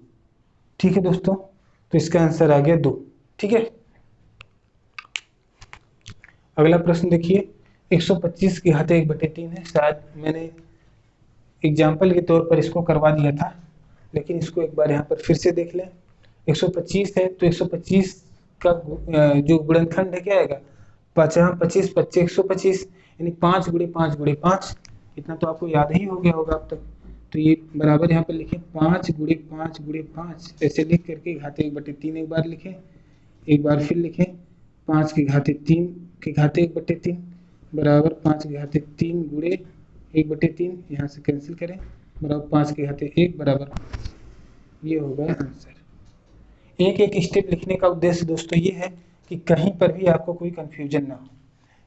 ठीक है दोस्तों, तो इसका आंसर आ गया 2। ठीक है, अगला प्रश्न देखिए, 125 की घाते 1/3 है। शायद मैंने एग्जाम्पल के तौर पर इसको करवा दिया था, लेकिन इसको एक बार यहाँ पर फिर से देख लें। 125 है तो 125 का जो गुणनखंड है क्या आएगा, 5 25 125, यानी 5 गुणे 5 गुणे 5, इतना तो आपको याद ही हो गया होगा अब तक। तो ये बराबर यहाँ पर लिखें 5 गुणे 5 गुणे 5, ऐसे लिख करके घाते 1/3 एक बार लिखें, एक बार फिर लिखें 5 की घाते 3 की घाते 1/3 बराबर 5 की घाते 3 गुणे 1/3, यहाँ से कैंसिल करें, बराबर 5 की घाते 1 बराबर, ये होगा आंसर। एक एक स्टेप लिखने का उद्देश्य दोस्तों ये है कि कहीं पर भी आपको कोई कंफ्यूजन ना हो।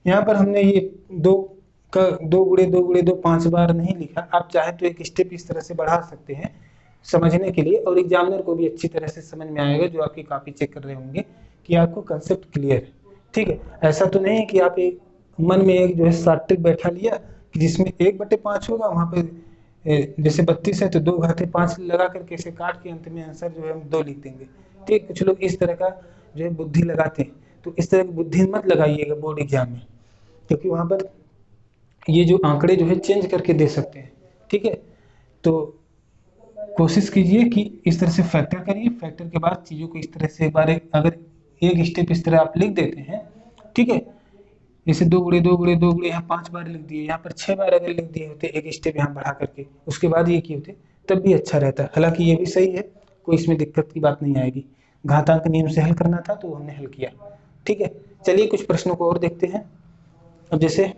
यहाँ पर हमने ये 2 का 2 गुणे 2 गुणे 2 5 बार नहीं लिखा, आप चाहे तो एक स्टेप इस तरह से बढ़ा सकते हैं समझने के लिए, और एग्जामिनर को भी अच्छी तरह से समझ में आएगा जो आपकी कॉपी चेक कर रहे होंगे कि आपको कंसेप्ट क्लियर है। ठीक है, ऐसा तो नहीं है कि आप एक मन में एक जो है शॉर्ट ट्रिक बैठा लिया कि जिसमें 1/5 होगा, वहाँ पे जैसे 32 है तो 2 घाते 5 लगा करके इसे काट के अंत में आंसर जो है हम 2 लिख देंगे। ठीक, कुछ लोग इस तरह का जो है बुद्धि लगाते हैं, तो इस तरह की बुद्धि मत लगाइएगा बोर्ड एग्जाम में, क्योंकि वहाँ पर ये जो आंकड़े जो है चेंज करके दे सकते हैं। ठीक है, तो कोशिश कीजिए कि इस तरह से फैक्टर करिए, फैक्टर के बाद चीज़ों को इस तरह से एक बार अगर एक स्टेप इस तरह आप लिख देते हैं, ठीक है, जैसे 2 गुणे 2 गुणे 2 गुणे यहाँ 5 बार लिख दिए, यहाँ पर 6 बार अगर लिख दिए होते एक स्टेप यहाँ बढ़ा करके, उसके बाद ये किए होते तब भी अच्छा रहता। हालांकि ये भी सही है, कोई इसमें दिक्कत की बात नहीं आएगी। घातांक नियम से हल करना था तो हमने हल किया। ठीक है, चलिए कुछ प्रश्नों को और देखते हैं। अब जैसे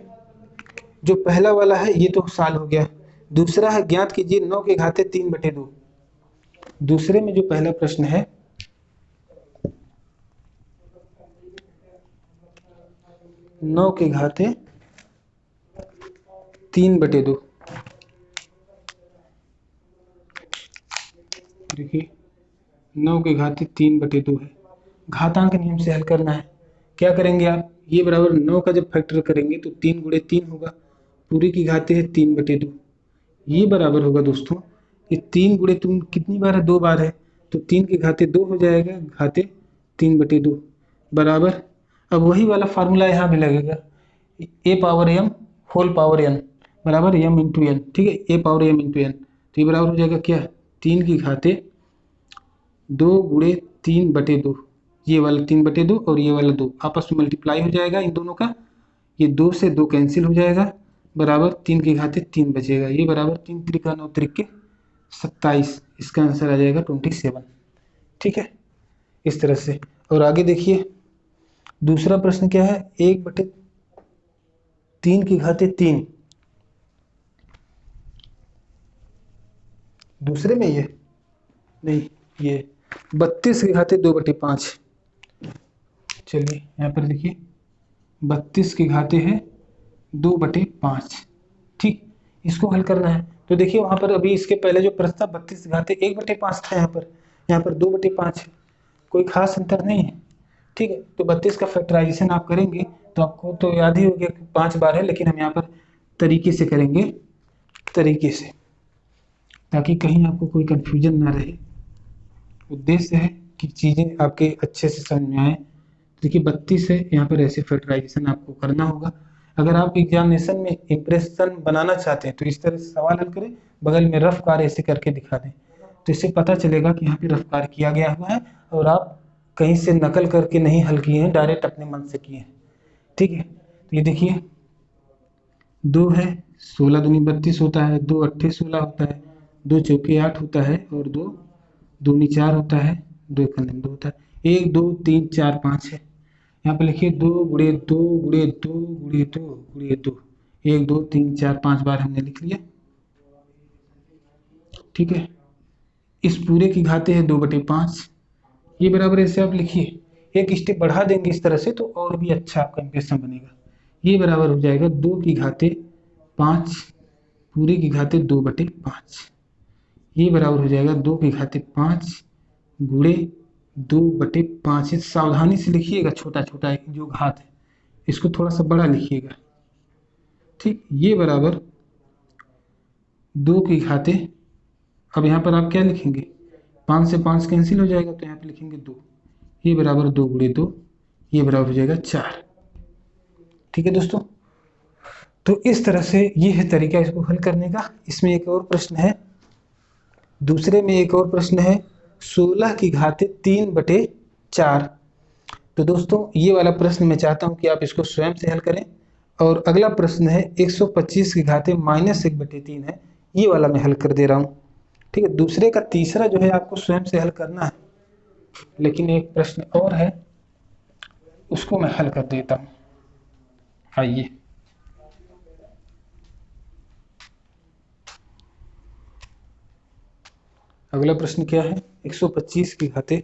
जो पहला वाला है ये तो साल हो गया, दूसरा है ज्ञात कीजिए 9 के घाते 3/2। दूसरे में जो पहला प्रश्न है, नौ के घाते 3/2, देखिए 9 के घाते 3/2 है, घातांक नियम से हल करना है। क्या करेंगे आप, ये बराबर 9 का जब फैक्टर करेंगे तो 3 गुणे 3 होगा, पूरी की घाते है 3/2, ये बराबर होगा दोस्तों, ये 3 गुणे 3 कितनी बार है, 2 बार है, तो 3 के घाते 2 हो जाएगा, घाते 3/2 बराबर। अब वही वाला फार्मूला यहाँ भी लगेगा, a power m whole power n बराबर एम इंटू एन। ठीक है, a power m into n, तो ये बराबर हो जाएगा क्या, 3 की घाते 2 गुणे 3/2, ये वाला 3/2 और ये वाला 2 आपस में मल्टीप्लाई हो जाएगा इन दोनों का, ये 2 से 2 कैंसिल हो जाएगा, बराबर 3 की घाते 3 बचेगा, ये बराबर 3 त्रिका 9 त्रिके 27, इसका आंसर आ जाएगा 27। ठीक है, इस तरह से। और आगे देखिए दूसरा प्रश्न क्या है, 1/3 की घाते 3, दूसरे में ये नहीं, ये 32 की घाते 2/5। चलिए यहाँ पर देखिए 32 की घाते है 2/5। ठीक, इसको हल करना है, तो देखिए वहां पर अभी इसके पहले जो प्रश्न था 32 घाते 1/5 था, यहाँ पर 2/5 है, कोई खास अंतर नहीं है। ठीक है, तो 32 का फैक्टराइजेशन आप करेंगे तो आपको तो याद ही हो गया 5 बार है, लेकिन हम यहाँ पर तरीके से करेंगे, तरीके से, ताकि कहीं आपको कोई कंफ्यूजन ना रहे। उद्देश्य है कि चीज़ें आपके अच्छे से समझ में आए। देखिए 32 है, यहाँ पर ऐसे फैक्टराइजेशन आपको करना होगा। अगर आप एग्जामिनेशन में इंप्रेशन बनाना चाहते हैं तो इस तरह से सवाल हल करें, बगल में रफ कार्य ऐसे करके दिखा दें, तो इससे पता चलेगा कि यहाँ पे रफ कार्य किया गया हुआ है और आप कहीं से नकल करके नहीं हल किए हैं, डायरेक्ट अपने मन से किए हैं। ठीक है, तो ये देखिए 2 है, 16 दूनी 32 होता है, 2 अट्ठे 16 होता है, 2 चौके 8 होता है, और 2 दूनी 4 होता है, 2 एक 2 होता है, 1 2 3 4 5 है। यहाँ पे लिखिए 2 गुणे 2 गुणे 2 गुणे 2 गुणे 2, 1 2 3 4 5 बार हमने लिख लिया। ठीक है, इस पूरे की घाते है 2/5, ये बराबर ऐसे आप लिखिए, एक स्टेप बढ़ा देंगे इस तरह से तो और भी अच्छा आपका इंप्रेशन बनेगा। ये बराबर हो जाएगा 2 की घाते 5 पूरे की घाते 2/5, ये बराबर हो जाएगा 2 की घाते 5 गुणे 2/5। सावधानी से लिखिएगा, छोटा छोटा जो घात है इसको थोड़ा सा बड़ा लिखिएगा, ठीक। ये बराबर 2 की घाते, अब यहाँ पर आप क्या लिखेंगे, 5 से 5 कैंसिल हो जाएगा तो यहाँ पे लिखेंगे 2। ये बराबर 2 गुणे 2, ये बराबर हो जाएगा 4। ठीक है दोस्तों, तो इस तरह से ये है तरीका इसको हल करने का। इसमें एक और प्रश्न है, दूसरे में एक और प्रश्न है 16 की घाते 3/4। तो दोस्तों ये वाला प्रश्न मैं चाहता हूं कि आप इसको स्वयं से हल करें। और अगला प्रश्न है 125 की घाते -1/3 है, ये वाला मैं हल कर दे रहा हूँ। ठीक है, दूसरे का तीसरा जो है आपको स्वयं से हल करना है, लेकिन एक प्रश्न और है उसको मैं हल कर देता हूँ। आइए, अगला प्रश्न क्या है, 125 की घाते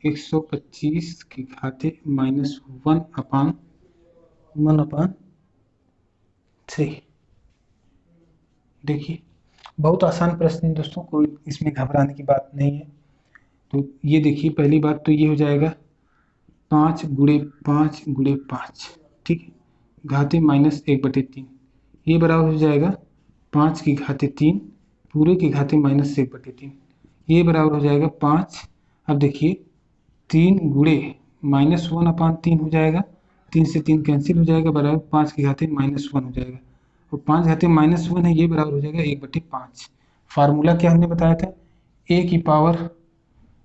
-1/3। देखिए बहुत आसान प्रश्न है दोस्तों, कोई इसमें घबराने की बात नहीं है। तो ये देखिए, पहली बात तो ये हो जाएगा 5 गुणे 5 गुणे 5, ठीक है, घाते -1/3। ये बराबर हो जाएगा 5 की घाते 3 पूरे की घाते -1/3। ये बराबर हो जाएगा 5। अब देखिए 3 गुणे -1/3 हो जाएगा, 3 से 3 कैंसिल हो जाएगा, बराबर 5 की घाते -1 हो जाएगा। और 5 घाते -1 है, ये बराबर हो जाएगा 1/5। फार्मूला क्या हमने बताया था, a की पावर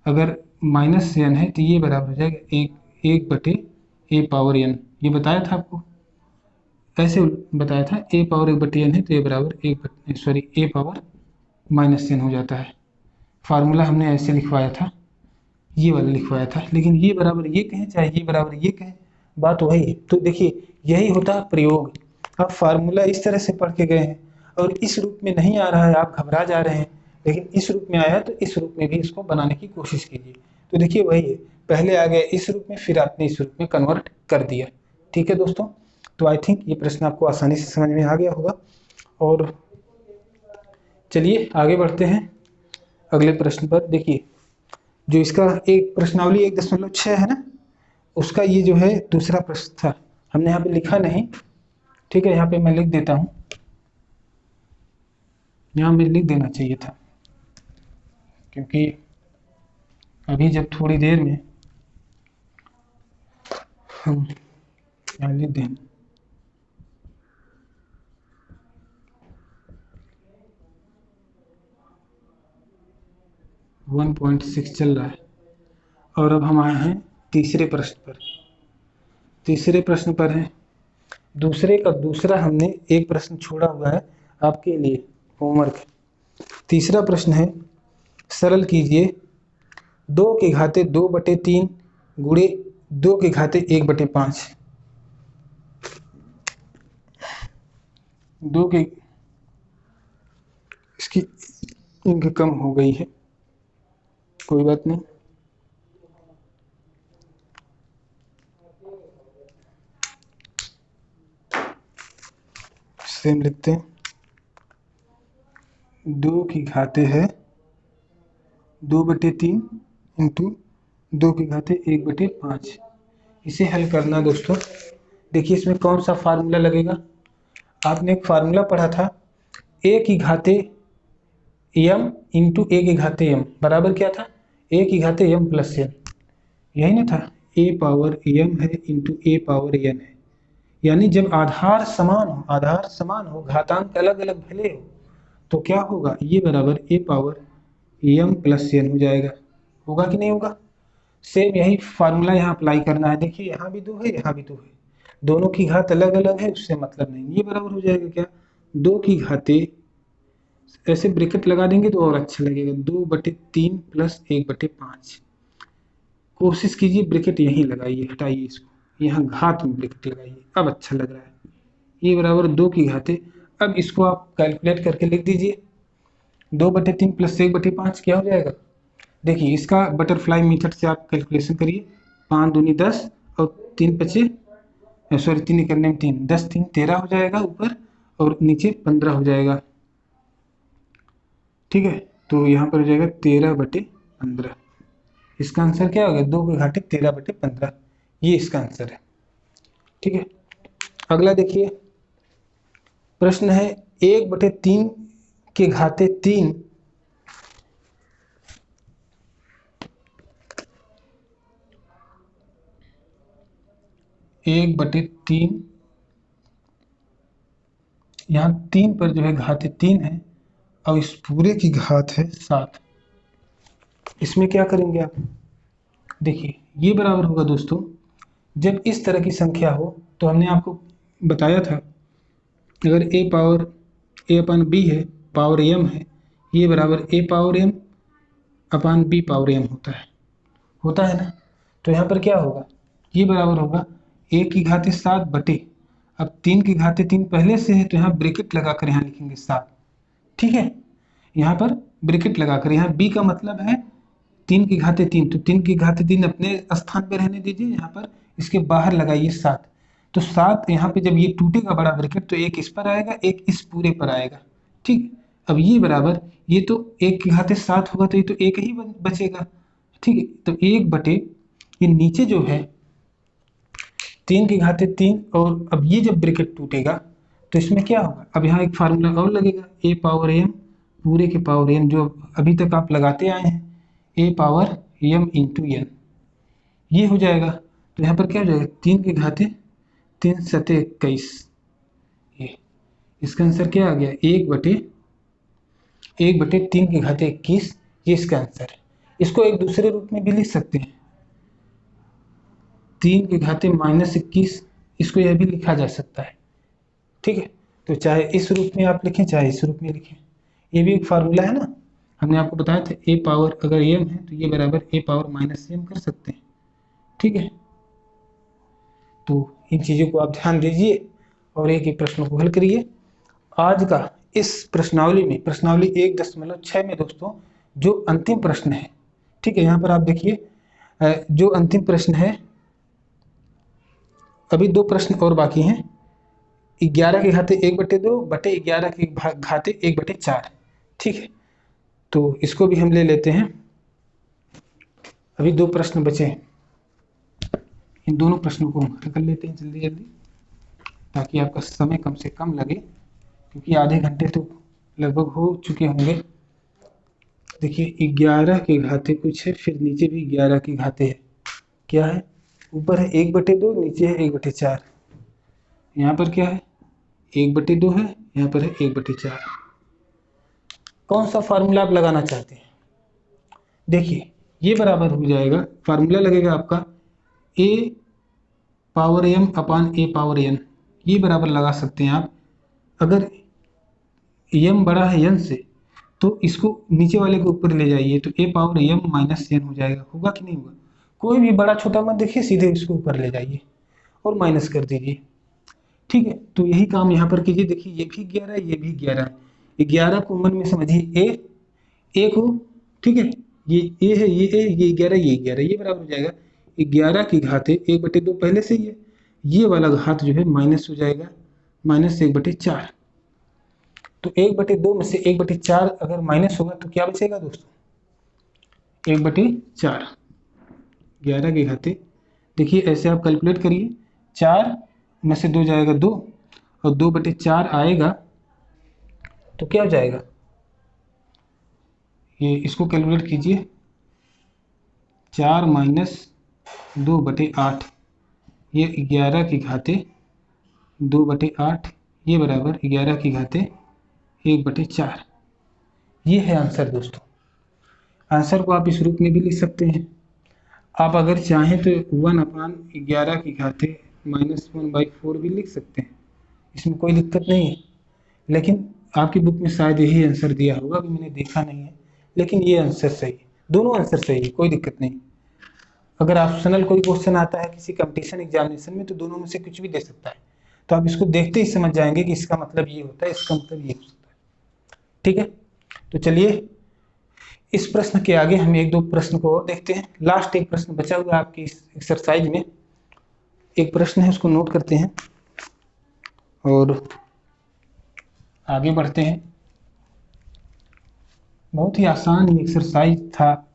अगर -n है तो ये बराबर हो जाएगा 1/a पावर n। ये बताया था आपको, ऐसे बताया था, a पावर 1/n है तो ये बराबर a पावर -n हो जाता है। फार्मूला हमने ऐसे लिखवाया था, ये वाला लिखवाया था, लेकिन ये बराबर ये कहें चाहे ये बराबर ये कहें, बात वही है। तो देखिए यही होता है प्रयोग। आप फार्मूला इस तरह से पढ़ के गए हैं और इस रूप में नहीं आ रहा है, आप घबरा जा रहे हैं, लेकिन इस रूप में आया तो इस रूप में भी इसको बनाने की कोशिश कीजिए। तो देखिए वही है, पहले आ गया इस रूप में, फिर आपने इस रूप में कन्वर्ट कर दिया। ठीक है दोस्तों, तो आई थिंक ये प्रश्न आपको आसानी से समझ में आ गया होगा। और चलिए आगे बढ़ते हैं अगले प्रश्न पर। देखिए जो इसका एक प्रश्नावली 1.6 है ना, उसका ये जो है दूसरा प्रश्न था, हमने यहाँ पे लिखा नहीं, ठीक है, यहाँ पे मैं लिख देता हूँ, यहाँ में लिख देना चाहिए था, क्योंकि अभी जब थोड़ी देर में हम यहाँ लिख दें, वन 1.6 चल रहा है। और अब हम आए हैं तीसरे प्रश्न पर। तीसरे प्रश्न पर है, दूसरे का दूसरा हमने एक प्रश्न छोड़ा हुआ है आपके लिए होमवर्क। तीसरा प्रश्न है, सरल कीजिए 2 की घाते 2/3 गुणे 2 की घाते 1/5। 2 की इसकी इंक कम हो गई है, कोई बात नहीं, सेम लिखते हैं। 2 की घाते है 2/3 इंटू 2 की घाते 1/5। इसे हल करना दोस्तों, देखिए इसमें कौन सा फार्मूला लगेगा। आपने एक फार्मूला पढ़ा था, a की घाते m इंटू a की घाते m बराबर क्या था, a की घाते m प्लस n, यही ना था, a पावर m है इंटू a पावर n है। यानी जब आधार समान हो, घातांक अलग अलग भले हो, तो क्या होगा, ये बराबर a power m plus n हो जाएगा। होगा कि नहीं होगा। सेम यही फार्मूला यहाँ अप्लाई करना है। देखिए यहाँ भी 2 है, यहाँ भी 2 है, दोनों की घात अलग अलग है, उससे मतलब नहीं। ये बराबर हो जाएगा क्या, 2 की घाते, ऐसे ब्रैकेट लगा देंगे तो और अच्छा लगेगा, 2/3 प्लस 1/5। कोशिश कीजिए ब्रैकेट यहीं लगाइए, हटाइए इसको, यहाँ घात में ब्रैकेट लगाइए, अब अच्छा लग रहा है। ये बराबर 2 की घाते, अब इसको आप कैलकुलेट करके लिख दीजिए, 2/3 प्लस 1/5 क्या हो जाएगा। देखिए इसका बटरफ्लाई मेथड से आप कैलकुलेशन करिए, 5 दूनी 10 और 3 5 सॉरी 3 करने में 3, 10 3 13 हो जाएगा ऊपर, और नीचे 15 हो जाएगा। ठीक है, तो यहाँ पर हो जाएगा 13/15। इसका आंसर क्या होगा? 2 के घाटे 13/15, ये इसका आंसर है। ठीक है, अगला देखिए प्रश्न है 1/3 के घाते 3 1/3, यहाँ 3 पर जो है घाते 3 है और इस पूरे की घात है 7। इसमें क्या करेंगे आप? देखिए ये बराबर होगा दोस्तों, जब इस तरह की संख्या हो तो हमने आपको बताया था अगर a पावर a/b है, पावर m है, ये बराबर a power m upon b power m होता है ना। तो यहाँ पर क्या होगा? ये बराबर होगा a की घाते 7 बटे, अब 3 की घाते 3 पहले से है तो यहाँ ब्रैकेट लगाकर यहाँ लिखेंगे 7। ठीक है, यहाँ पर ब्रैकेट लगाकर, यहाँ b का मतलब है 3 की घाते 3, तो 3 की घाते 3 अपने स्थान पर रहने दीजिए, यहाँ पर इसके बाहर लगाइए 7। तो 7 यहाँ पे जब ये टूटेगा बड़ा ब्रैकेट तो एक इस पर आएगा, एक इस पूरे पर आएगा। ठीक, अब ये बराबर, ये तो 1 की घाते 7 होगा तो ये तो एक ही बचेगा। ठीक है, तो 1/, ये नीचे जो है 3 की घाते 3, और अब ये जब ब्रैकेट टूटेगा तो इसमें क्या होगा? अब यहाँ एक फार्मूला और लगेगा, a पावर m पूरे के पावर n, जो अभी तक आप लगाते आए हैं, a power m into n, ये हो जाएगा। तो यहाँ पर क्या हो जाएगा? 3 की घाते 3 सते 21, ये इसका आंसर क्या आ गया? 1/3 की घाते 21, ये इसका आंसर है। इसको एक दूसरे रूप में भी लिख सकते हैं, 3 की घाते -21, इसको यह भी लिखा जा सकता है। ठीक है, तो चाहे इस रूप में आप लिखें चाहे इस रूप में लिखें, ये भी एक फार्मूला है ना। हमने आपको बताया था a पावर अगर m है तो ये बराबर a पावर -m कर सकते हैं। ठीक है, तो इन चीज़ों को आप ध्यान दीजिए और एक एक प्रश्नों को हल करिए। आज का इस प्रश्नावली में, प्रश्नावली 1.6 में दोस्तों, जो अंतिम प्रश्न है, ठीक है, यहाँ पर आप देखिए जो अंतिम प्रश्न है, अभी 2 प्रश्न और बाकी हैं। 11 के घाते 1/2 बटे 11 के घाते 1/4। ठीक है, तो इसको भी हम ले लेते हैं। अभी 2 प्रश्न बचे हैं, इन दोनों प्रश्नों को हम हल कर लेते हैं जल्दी जल्दी, ताकि आपका समय कम से कम लगे, क्योंकि आधे घंटे तो लगभग हो चुके होंगे। देखिए 11 के घाते कुछ है, फिर नीचे भी 11 के घाते है। क्या है? ऊपर है 1/2, नीचे है 1/4। यहाँ पर क्या है? 1/2 है, यहाँ पर है 1/4। कौन सा फार्मूला आप लगाना चाहते हैं? देखिए ये बराबर हो जाएगा, फार्मूला लगेगा आपका a power m upon a power n, ये बराबर लगा सकते हैं आप। अगर m बड़ा है n से तो इसको नीचे वाले के ऊपर ले जाइए तो a power m minus n हो जाएगा। होगा कि नहीं होगा? कोई भी बड़ा छोटा मत देखिए, सीधे इसको ऊपर ले जाइए और माइनस कर दीजिए। ठीक है, तो यही काम यहाँ पर कीजिए। देखिए ये भी 11 है, ये भी 11 है। 11 को मन में समझिए a को, ठीक है, ये a है, ये a, ये 11, ये 11, ये बराबर हो जाएगा 11 की घाते 1/2 पहले से ही है, ये वाला घात जो है माइनस हो जाएगा, -1/4। तो 1/2 में से 1/4 अगर माइनस होगा तो क्या बचेगा दोस्तों? 1/4, 11 के घाते, देखिए ऐसे आप कैलकुलेट करिए, 4 में से 2 जाएगा 2, और 2/4 आएगा तो क्या हो जाएगा? ये इसको कैलकुलेट कीजिए, 4 - 2/8, ये 11 की घाते 2/8, ये बराबर 11 की घाते 1/4। ये है आंसर दोस्तों। आंसर को आप इस रूप में भी लिख सकते हैं। आप अगर चाहें तो 1/11 की घाते -1/4 भी लिख सकते हैं, इसमें कोई दिक्कत नहीं है। लेकिन आपकी बुक में शायद यही आंसर दिया होगा, कि मैंने देखा नहीं है, लेकिन ये आंसर सही है, दोनों आंसर सही है, कोई दिक्कत नहीं। अगर ऑप्शनल कोई क्वेश्चन आता है किसी कंपटीशन एग्जामिनेशन में तो दोनों में से कुछ भी दे सकता है, तो आप इसको देखते ही समझ जाएंगे कि इसका मतलब ये होता है, इसका मतलब ये हो सकता है। ठीक है, तो चलिए इस प्रश्न के आगे हम 1-2 प्रश्न को और देखते हैं। लास्ट एक प्रश्न बचा हुआ है आपकी इस एक्सरसाइज में, एक प्रश्न है उसको नोट करते हैं और आगे बढ़ते हैं। बहुत ही आसान ये एक्सरसाइज था,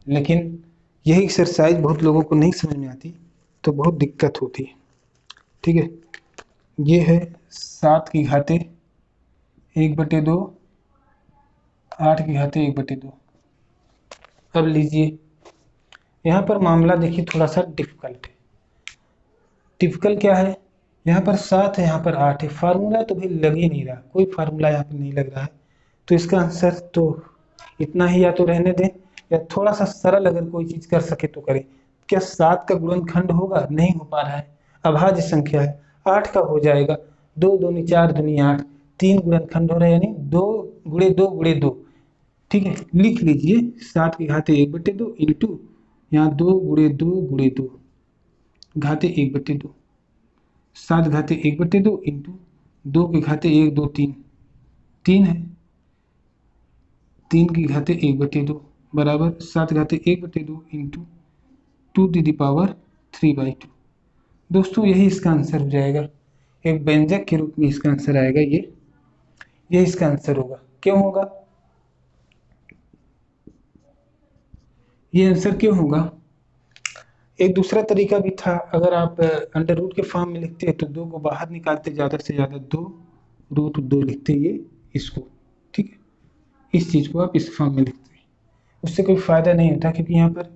लेकिन यही एक्सरसाइज बहुत लोगों को नहीं समझ में आती तो बहुत दिक्कत होती है। ठीक है, ये है 7 की घाते 1/2, 8 की घाते 1/2। अब लीजिए, यहाँ पर मामला देखिए थोड़ा सा डिफिकल्ट है। टिपिकल क्या है, यहाँ पर 7 है, यहाँ पर 8 है, फार्मूला तो भी लग ही नहीं रहा, कोई फार्मूला यहाँ पर नहीं लग रहा है। तो इसका आंसर तो इतना ही, या तो रहने दें या थोड़ा सा सरल अगर कोई चीज कर सके तो करें। क्या 7 का गुणनखंड होगा? नहीं हो पा रहा है, अभाज्य संख्या है। 8 का हो जाएगा, 2 दूनी 4 दूनी 8, 3 गुणनखंड हो रहा है, यानी 2 गुणे 2 गुणे 2। ठीक है, लिख लीजिए 7 की घाते 1/2 इंटू यहाँ 2 गुणे 2 गुणे 2 घाते 1/2, 7 घाते 1/2 इंटू 2 की घाते 1 2 3, 3 है, 3 की घाते 1/2 बराबर 7 घाते 1/2 इंटू 2 टू द पावर 3/2। दोस्तों यही इसका आंसर हो जाएगा, एक व्यंजक के रूप में इसका आंसर आएगा। ये इसका आंसर होगा। क्यों होगा ये आंसर, क्यों होगा? एक दूसरा तरीका भी था, अगर आप अंडर रूट के फॉर्म में लिखते हैं तो 2 को बाहर निकालते, ज़्यादा से ज़्यादा 2√2 लिखते ये इसको। ठीक है, इस चीज़ को आप इस फॉर्म में लिखते हैं, उससे कोई फायदा नहीं होता, क्योंकि यहाँ पर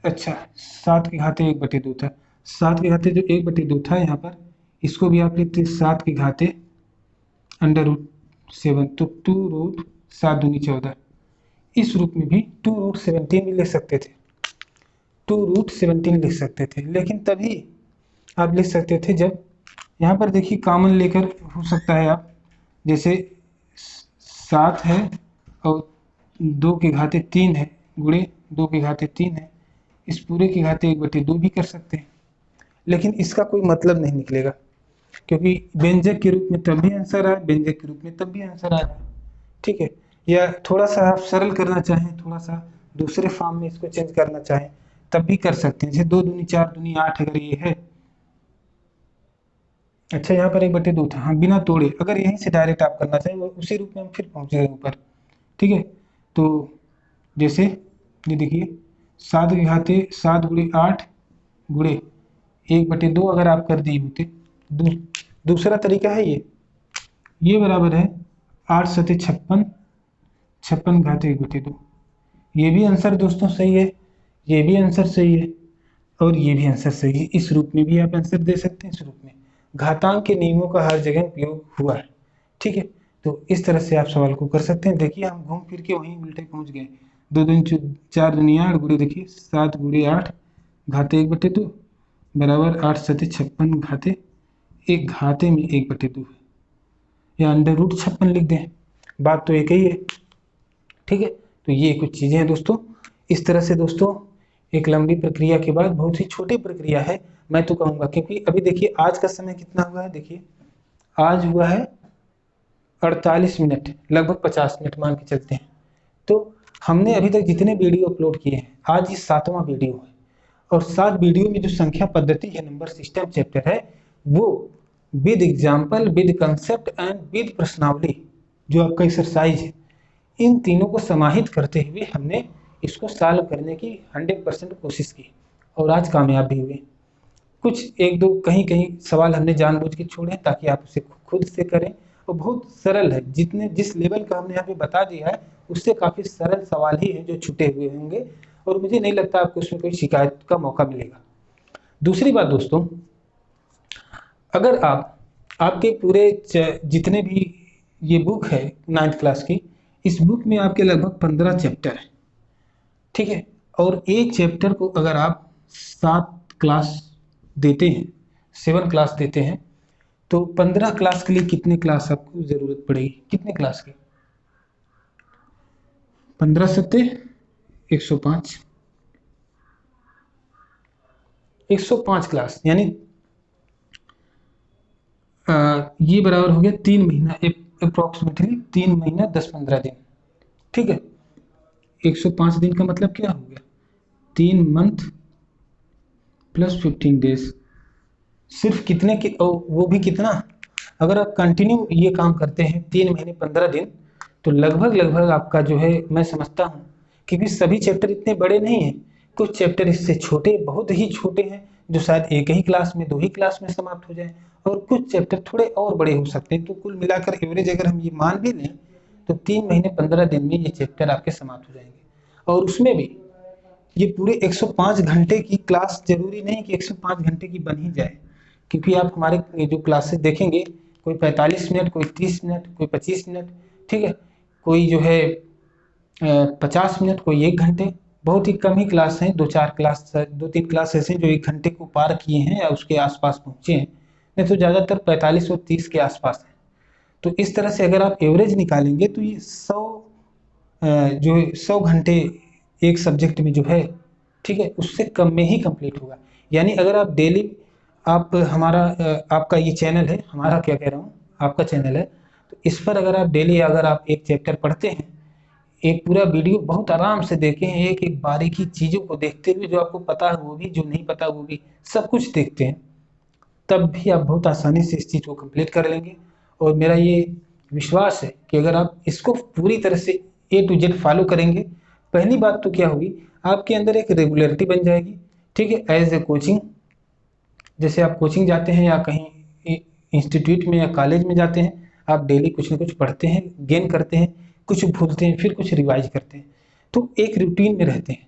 अच्छा 7 की घाते 1/2 था, 7 की घाते जो 1/2 था यहाँ पर, इसको भी आप लिखते 7 की घाते √7, तो 2√7 दूनी 14। इस रूप में भी 2√17 भी लिख सकते थे, 2√17 लिख सकते थे, लेकिन तभी आप लिख सकते थे जब यहाँ पर देखिए कॉमन लेकर हो सकता है आप, जैसे 7 है और 2 की घाते 3 है, गुणे 2 की घाते 3 है, इस पूरे की घाते 1/2 भी कर सकते हैं, लेकिन इसका कोई मतलब नहीं निकलेगा, क्योंकि व्यंजक के रूप में तब भी आंसर आए, व्यंजक के रूप में तब भी आंसर आ जाए। ठीक है, या थोड़ा सा आप सरल करना चाहें, थोड़ा सा दूसरे फॉर्म में इसको चेंज करना चाहें तब भी कर सकते हैं, जैसे 2 दूनी 4 दूनी 8 अगर ये है, अच्छा यहाँ पर 1/2 था, हाँ बिना तोड़े, अगर यहीं से डायरेक्ट आप करना चाहें उसी रूप में हम फिर पहुंच गए ऊपर। ठीक है, तो जैसे ये देखिए 7 की घाते 7 गुणे 8 गुणे 1/2 अगर आप कर दिए होते, दूसरा तरीका है ये बराबर है 8 सते 56, 56 घाते 1/2। ये भी आंसर दोस्तों सही है, ये भी आंसर सही है, और ये भी आंसर सही है। इस रूप में भी आप आंसर दे सकते हैं, इस रूप में घातांक के नियमों का हर जगह उपयोग हुआ है। ठीक है, तो इस तरह से आप सवाल को कर सकते हैं। देखिए हम घूम फिर के वहीं उल्टे पहुंच गए, 2 दूनी 4 दूनी 8 गुणे देखिए 7 गुणे 8 घाते 1/2 बराबर 8 सते 56 घाते 1 घाते में 1/2 है, या √56 लिख दें, बात तो एक ही है। ठीक है, तो ये कुछ चीज़ें हैं दोस्तों। इस तरह से दोस्तों एक लंबी प्रक्रिया के बाद बहुत ही छोटी प्रक्रिया है, मैं तो कहूँगा, क्योंकि अभी देखिए आज का समय कितना हुआ है, देखिए आज हुआ है 48 मिनट, लगभग 50 मिनट मान के चलते हैं। तो हमने अभी तक जितने वीडियो अपलोड किए हैं, आज ये 7वां वीडियो है, और 7 वीडियो में जो संख्या पद्धति है, नंबर सिस्टम चैप्टर है, वो with example, with concept and with प्रश्नावली, जो आपका एक्सरसाइज है, इन तीनों को समाहित करते हुए हमने इसको सॉल्व करने की 100% कोशिश की, और आज कामयाब भी हुए। कुछ एक दो कहीं कहीं सवाल हमने जानबूझ के छोड़े ताकि आप उसे खुद से करें, और बहुत सरल है, जिस लेवल का हमने यहाँ पे बता दिया है उससे काफ़ी सरल सवाल ही है जो छूटे हुए होंगे, और मुझे नहीं लगता आपको उसमें कोई शिकायत का मौका मिलेगा। दूसरी बात दोस्तों, अगर आपके पूरे जितने भी ये बुक है 9th क्लास की, इस बुक में आपके लगभग 15 चैप्टर है। ठीक है, और एक चैप्टर को अगर आप 7 क्लास देते हैं, 7 क्लास देते हैं, तो 15 क्लास के लिए कितने क्लास आपको जरूरत पड़ेगी? कितने क्लास की? 15 सत्ते 105, 105 क्लास, यानी ये बराबर हो गया 3 महीना, अप्रोक्सीमेटली 3 महीना 10-15 दिन। ठीक है, 105 दिन का मतलब क्या हो गया? 3 मंथ प्लस 15 डेज, सिर्फ कितने वो भी कितना, अगर आप कंटिन्यू ये काम करते हैं 3 महीने 15 दिन, तो लगभग लगभग आपका जो है मैं समझता हूँ, क्योंकि सभी चैप्टर इतने बड़े नहीं हैं, कुछ चैप्टर इससे छोटे, बहुत ही छोटे हैं, जो शायद एक ही क्लास में, 2 ही क्लास में समाप्त हो जाए, और कुछ चैप्टर थोड़े और बड़े हो सकते हैं। तो कुल मिलाकर एवरेज अगर हम ये मान भी लें तो 3 महीने 15 दिन में ये चैप्टर आपके समाप्त हो जाएंगे। और उसमें भी ये पूरे 105 घंटे की क्लास जरूरी नहीं कि 105 घंटे की बन ही जाए, क्योंकि आप हमारे ये जो क्लासेस देखेंगे, कोई 45 मिनट, कोई 30 मिनट, कोई 25 मिनट, ठीक है, कोई जो है 50 मिनट, कोई 1 घंटे, बहुत ही कम ही क्लास हैं, 2-3 क्लास ऐसे हैं जो 1 घंटे को पार किए हैं या उसके आसपास पहुंचे हैं, नहीं तो ज़्यादातर 45 और 30 के आसपास है। तो इस तरह से अगर आप एवरेज निकालेंगे तो ये 100 घंटे एक सब्जेक्ट में जो है, ठीक है, उससे कम में ही कंप्लीट होगा। यानी अगर आप डेली, आप हमारा आपका ये चैनल है, हमारा क्या कह रहा हूँ, आपका चैनल है, तो इस पर अगर आप डेली अगर आप एक चैप्टर पढ़ते हैं, एक पूरा वीडियो बहुत आराम से देखें, एक एक बारीकी चीज़ों को देखते हुए, जो आपको पता है वो भी, जो नहीं पता वो भी, सब कुछ देखते हैं, तब भी आप बहुत आसानी से इस चीज़ को कंप्लीट कर लेंगे। और मेरा ये विश्वास है कि अगर आप इसको पूरी तरह से A to Z फॉलो करेंगे, पहली बात तो क्या होगी, आपके अंदर एक रेगुलरिटी बन जाएगी, ठीक है, एज ए कोचिंग। जैसे आप कोचिंग जाते हैं या कहीं इंस्टीट्यूट में या कॉलेज में जाते हैं, आप डेली कुछ ना कुछ पढ़ते हैं, गेन करते हैं, कुछ भूलते हैं, फिर कुछ रिवाइज करते हैं, तो एक रूटीन में रहते हैं।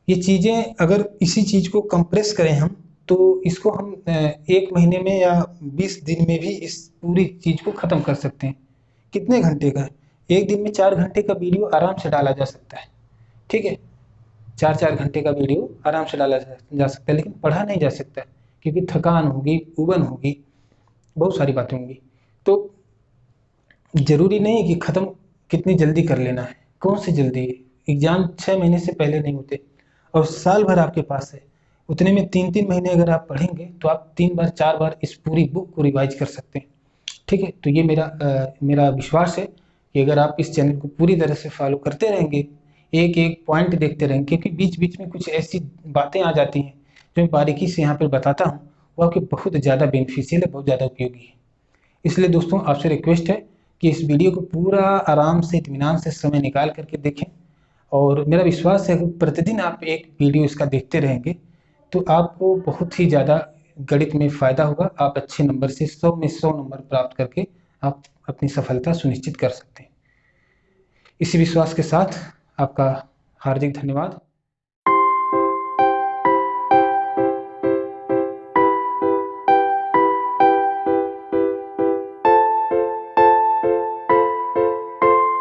ये चीज़ें अगर इसी चीज़ को कंप्रेस करें हम, तो इसको हम 1 महीने में या 20 दिन में भी इस पूरी चीज़ को ख़त्म कर सकते हैं। कितने घंटे का? एक दिन में 4 घंटे का वीडियो आराम से डाला जा सकता है, ठीक है, 4-4 घंटे का वीडियो आराम से डाला जा सकता है, लेकिन पढ़ा नहीं जा सकता, क्योंकि थकान होगी, उबन होगी, बहुत सारी बातें होंगी। तो ज़रूरी नहीं है कि ख़त्म कितनी जल्दी कर लेना है, कौन सी जल्दी है, एग्ज़ाम 6 महीने से पहले नहीं होते, और साल भर आपके पास है, उतने में 3-3 महीने अगर आप पढ़ेंगे तो आप 3 बार 4 बार इस पूरी बुक को रिवाइज कर सकते हैं, ठीक है। तो ये मेरा विश्वास है कि अगर आप इस चैनल को पूरी तरह से फॉलो करते रहेंगे, एक एक पॉइंट देखते रहेंगे, क्योंकि बीच बीच में कुछ ऐसी बातें आ जाती हैं जो मैं बारीकी से यहाँ पर बताता हूँ, वो आपके बहुत ज़्यादा बेनिफिशियल है, बहुत ज़्यादा उपयोगी है। इसलिए दोस्तों आपसे रिक्वेस्ट है कि इस वीडियो को पूरा आराम से, इत्मीनान से समय निकाल करके देखें, और मेरा विश्वास है कि प्रतिदिन आप एक वीडियो इसका देखते रहेंगे तो आपको बहुत ही ज़्यादा गणित में फ़ायदा होगा। आप अच्छे नंबर से 100 में 100 नंबर प्राप्त करके आप अपनी सफलता सुनिश्चित कर सकते हैं। इसी विश्वास के साथ आपका हार्दिक धन्यवाद।